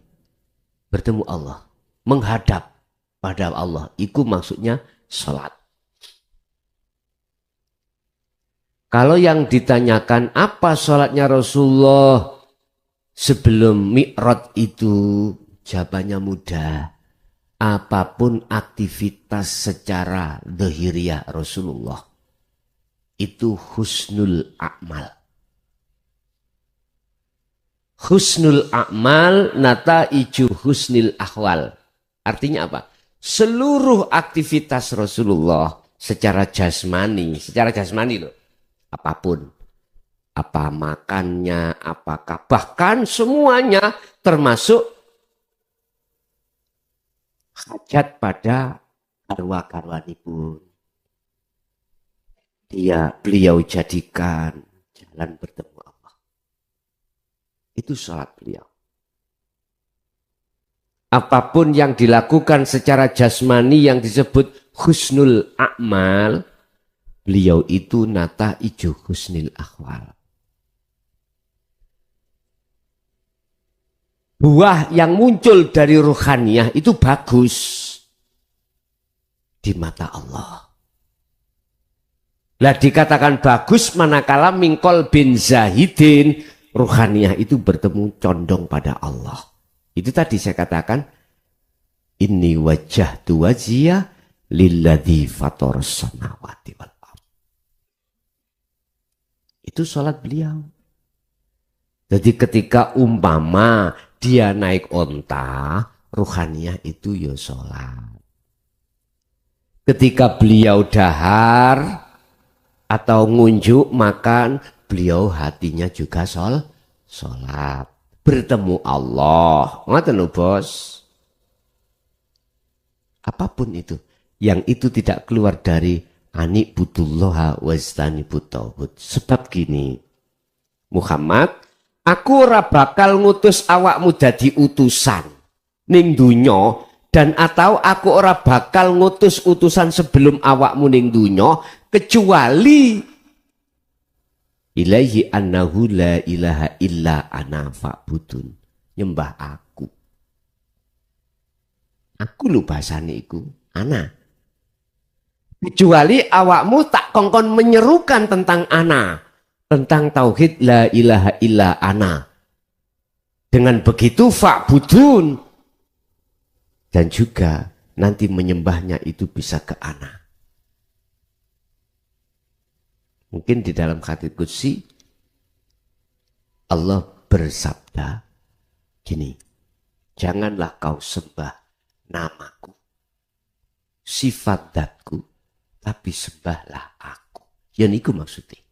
Speaker 3: bertemu Allah, menghadap pada Allah. Itu maksudnya salat. Kalau yang ditanyakan apa salatnya Rasulullah sebelum Mi'raj itu, jawabannya mudah. Apapun aktivitas secara zahiriyah Rasulullah itu husnul a'mal. Husnul a'mal nataiju husnil ahwal. Artinya apa? Seluruh aktivitas Rasulullah secara jasmani loh, apapun. Apa makannya, apakah bahkan semuanya termasuk hajat pada karwa-karwanipun. Beliau jadikan jalan bertemu Allah. Itu salat beliau. Apapun yang dilakukan secara jasmani yang disebut husnul a'mal, beliau itu nata ijo husnil ahwal. Buah yang muncul dari ruhaniyah itu bagus di mata Allah. Lah dikatakan bagus manakala mingkol bin zahidin, ruhaniyah itu bertemu condong pada Allah. Itu tadi saya katakan, inni wajjahtu wajhiya lilladzi fataras samawati wal ardh. Itu salat beliau. Jadi ketika umpama dia naik onta, ruhaniyah itu ya sholat. Ketika beliau dahar atau ngunjuk makan, beliau hatinya juga sholat. Bertemu Allah. Ngoten lho, Bos. Apapun itu. Yang itu tidak keluar dari ani butullaha wastanibut tauhid. Sebab gini, Muhammad, aku ora bakal ngutus awakmu dadi utusan ning dunya, dan atau aku ora bakal ngutus utusan sebelum awakmu ning dunya kecuali ilaihi annahu la ilaha illa ana fa'budun, nyembah aku. Aku lho bahasane iku ana. Kecuali awakmu tak kongkon menyerukan tentang ana, tentang tauhid la ilaha illa ana. Dengan begitu fa'budun, dan juga nanti menyembahnya itu bisa ke ana. Mungkin di dalam hadits qudsi Allah bersabda gini, janganlah kau sembah namaku, sifat datku, tapi sembahlah aku. Yang itu maksudnya.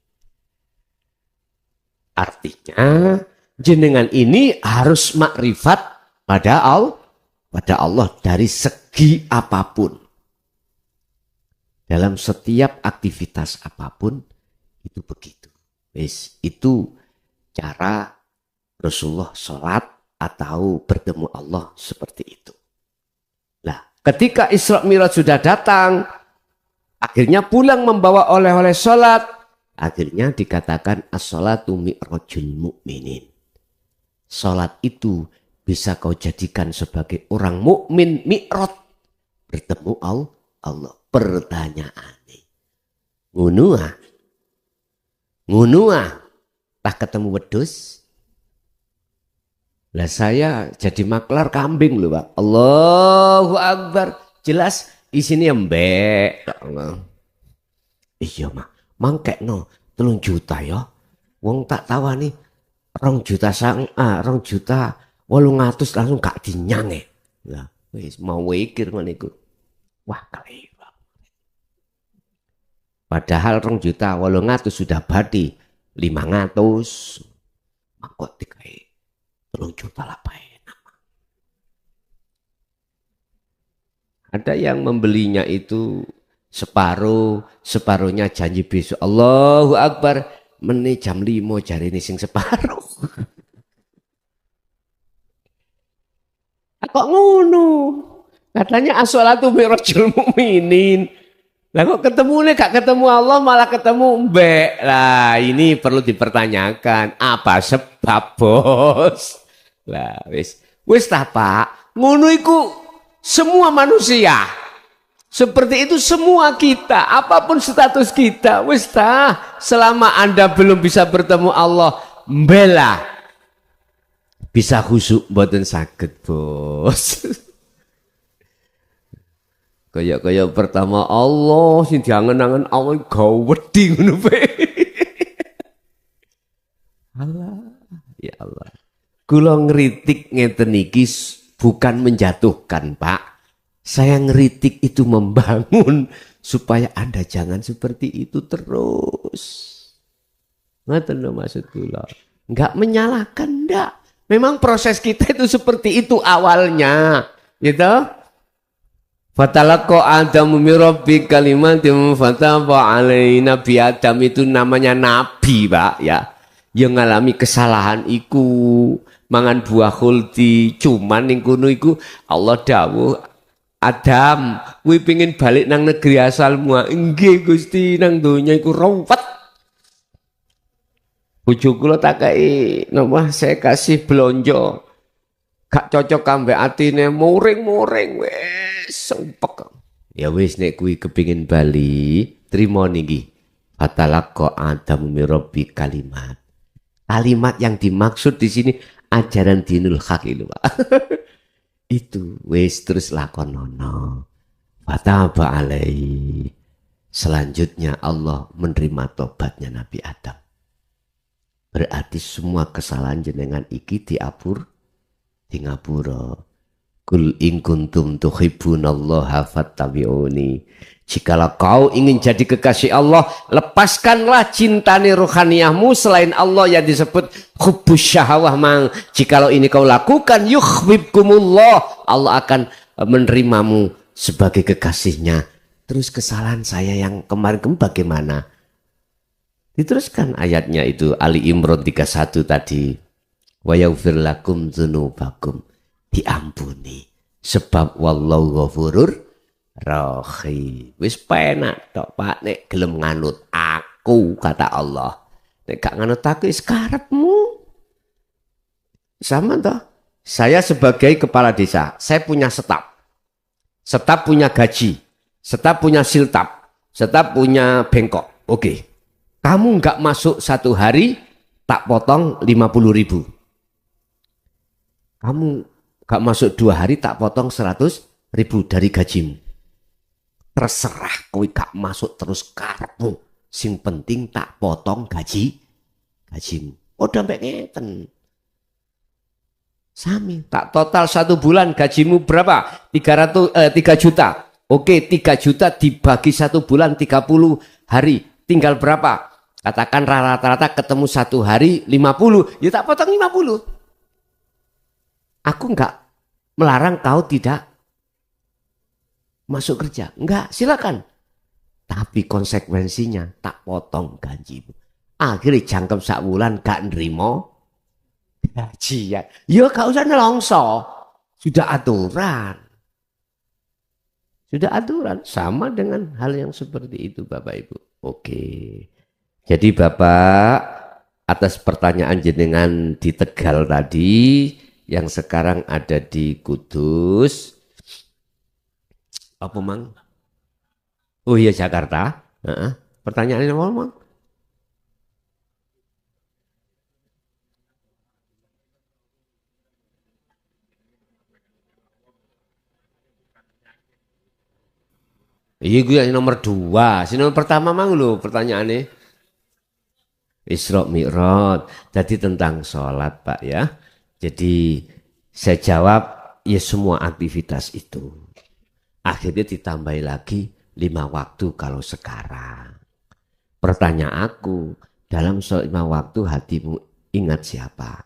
Speaker 3: Artinya jenengan ini harus makrifat pada Allah dari segi apapun. Dalam setiap aktivitas apapun itu begitu. Itu cara Rasulullah sholat atau bertemu Allah seperti itu. Nah, ketika Isra Mi'raj sudah datang, akhirnya pulang membawa oleh-oleh sholat, akhirnya dikatakan as-sholatu mi'rajul mu'minin. Sholat itu bisa kau jadikan sebagai orang mukmin mi'raj, bertemu Allah. Pertanyaannya, ngunuah, tak ketemu wedus. Lah saya jadi maklar kambing loh, Pak. Allahu Akbar. Jelas isinya embek. Iya, Mak. Mangkekno 3 juta ya. Wong tak tawani 2 juta 2 juta 800 langsung gak dinyange. Lah wis mau wikir ngono iku. Wah, kali. Padahal 2 juta 800 sudah badi 500. Mangkok dikai 3 juta lah enak. Ada yang membelinya itu separuhnya janji besok. Allahu Akbar, meni jam 5 jari ini sing separuh. Kok ngono? Katanya as-sholatu mi'rajul mu'minin. Lah kok ketemu gak ketemu Allah malah ketemu mbek. Lah ini perlu dipertanyakan. Apa sebab bos? Lah wis ta Pak. Ngono iku semua manusia. Seperti itu semua kita. Apapun status kita. Wis ta. Selama Anda belum bisa bertemu Allah. Mbela. Bisa khusyuk mboten saged bos. Kayak pertama Allah sing diangen-angen Allah gawe wedi ngono pe. Allah, ya Allah. Kula ngritik ngeten iki bukan menjatuhkan, Pak. Saya ngritik itu membangun supaya Anda jangan seperti itu terus. Ngoten lho maksud kula. Enggak menyalahkan ndak. Memang proses kita itu seperti itu awalnya, gitu. Fatalaqqa Adamu min rabbi kalimatin fataba alaihi. Nabi Adam itu namanya nabi, Pak, ya. Yang ngalami kesalahan iku mangan buah khuldi, cuman ning kono iku Allah dawuh, Adam, kuwi pengin balik nang negeri asalmu. Nggih Gusti, nang donya iku rawat. Bojo kula takai napa saya kasih blonjo. Gak cocok ambek atine muring-muring wis sumpek. Ya wis nek kuwi kepengin bali, trimo niki. Fatalaqqa Adam min rabbi kalimat. Kalimat yang dimaksud di sini ajaran dinul haq itu, Pak. Itu wis terus lakonono. Fataba alaihi. Selanjutnya Allah menerima tobatnya Nabi Adam. Berarti semua kesalahan jenengan iki diapur di ngapura. Kul in kuntum tuhibbunallaha fattabi'uni. Jikalau kau ingin jadi kekasih Allah, lepaskanlah cintane rohaniyahmu selain Allah yang disebut hubbus syahwah mang. Jikalau ini kau lakukan yuhibbukumullah, Allah akan menerimamu sebagai kekasihnya. Terus kesalahan saya yang kemarin bagaimana? Diteruskan ayatnya itu Ali Imran 31 tadi. Wa yaghfir lakum dzunubakum, diampuni sebab wallahu ghafurur rahim. Wis penak tok Pak nek gelem nganut aku kata Allah. Nek gak nganut aku wis karepmu. Sama toh. Saya sebagai kepala desa, saya punya staf. Staf punya gaji, staf punya siltap, staf punya bengkok. Oke. Kamu nggak masuk 1 hari, tak potong 50.000. Kamu nggak masuk 2 hari, tak potong 100.000 dari gajimu. Terserah kowe gak masuk terus karepmu. Sing penting tak potong gajimu. Oh sampai ngeten. Sami, tak total 1 bulan gajimu berapa? 3 juta. Oke, 3 juta dibagi 1 bulan 30 hari. Tinggal berapa? Katakan rata-rata ketemu 1 hari 50, ya tak potong 50. Aku enggak melarang kau tidak masuk kerja. Enggak, silakan. Tapi konsekuensinya tak potong gajimu. Akhirnya jangkep 1 bulan gak nerimo gaji ya. Ya gak usah nelongso. Sudah aturan. Sudah aturan. Sama dengan hal yang seperti itu Bapak Ibu. Oke. Jadi Bapak atas pertanyaan jenengan di Tegal tadi, yang sekarang ada di Kudus. Apa Mang? Oh iya Jakarta. Pertanyaannya apa Mang? Iya gue yang nomor 2. Si nomor pertama Mang lo pertanyaannya. Isra Mi'raj. Jadi tentang sholat Pak ya. Jadi saya jawab ya semua aktivitas itu. Akhirnya ditambah lagi 5 waktu kalau sekarang. Pertanyaan aku, dalam sholat 5 waktu hatimu ingat siapa?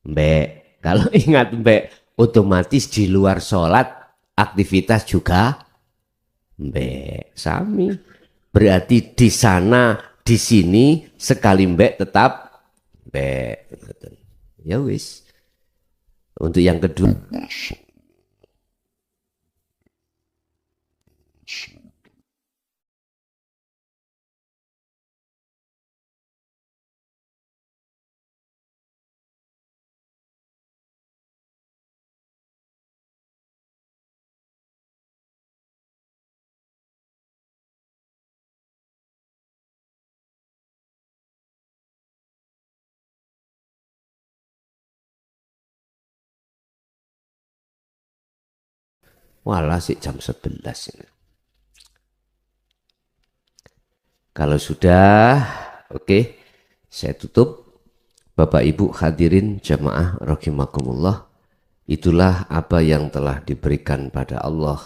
Speaker 3: Mbak, kalau ingat Mbak, otomatis di luar sholat aktivitas juga Mbak. Sami. Berarti di sana, di sini sekali Mbak tetap Mbak. Ya wis. Untuk yang kedua. Walah sih jam 11 ini. Kalau sudah, oke, saya tutup. Bapak Ibu hadirin jamaah rahimakumullah. Itulah apa yang telah diberikan pada Allah,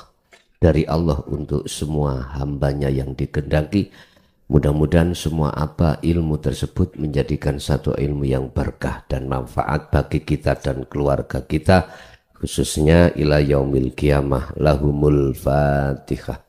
Speaker 3: dari Allah untuk semua hambanya yang dikehendaki. Mudah-mudahan semua apa ilmu tersebut menjadikan satu ilmu yang berkah dan manfaat bagi kita dan keluarga kita, khususnya ila yaumil qiyamah. Lahumul Fatihah.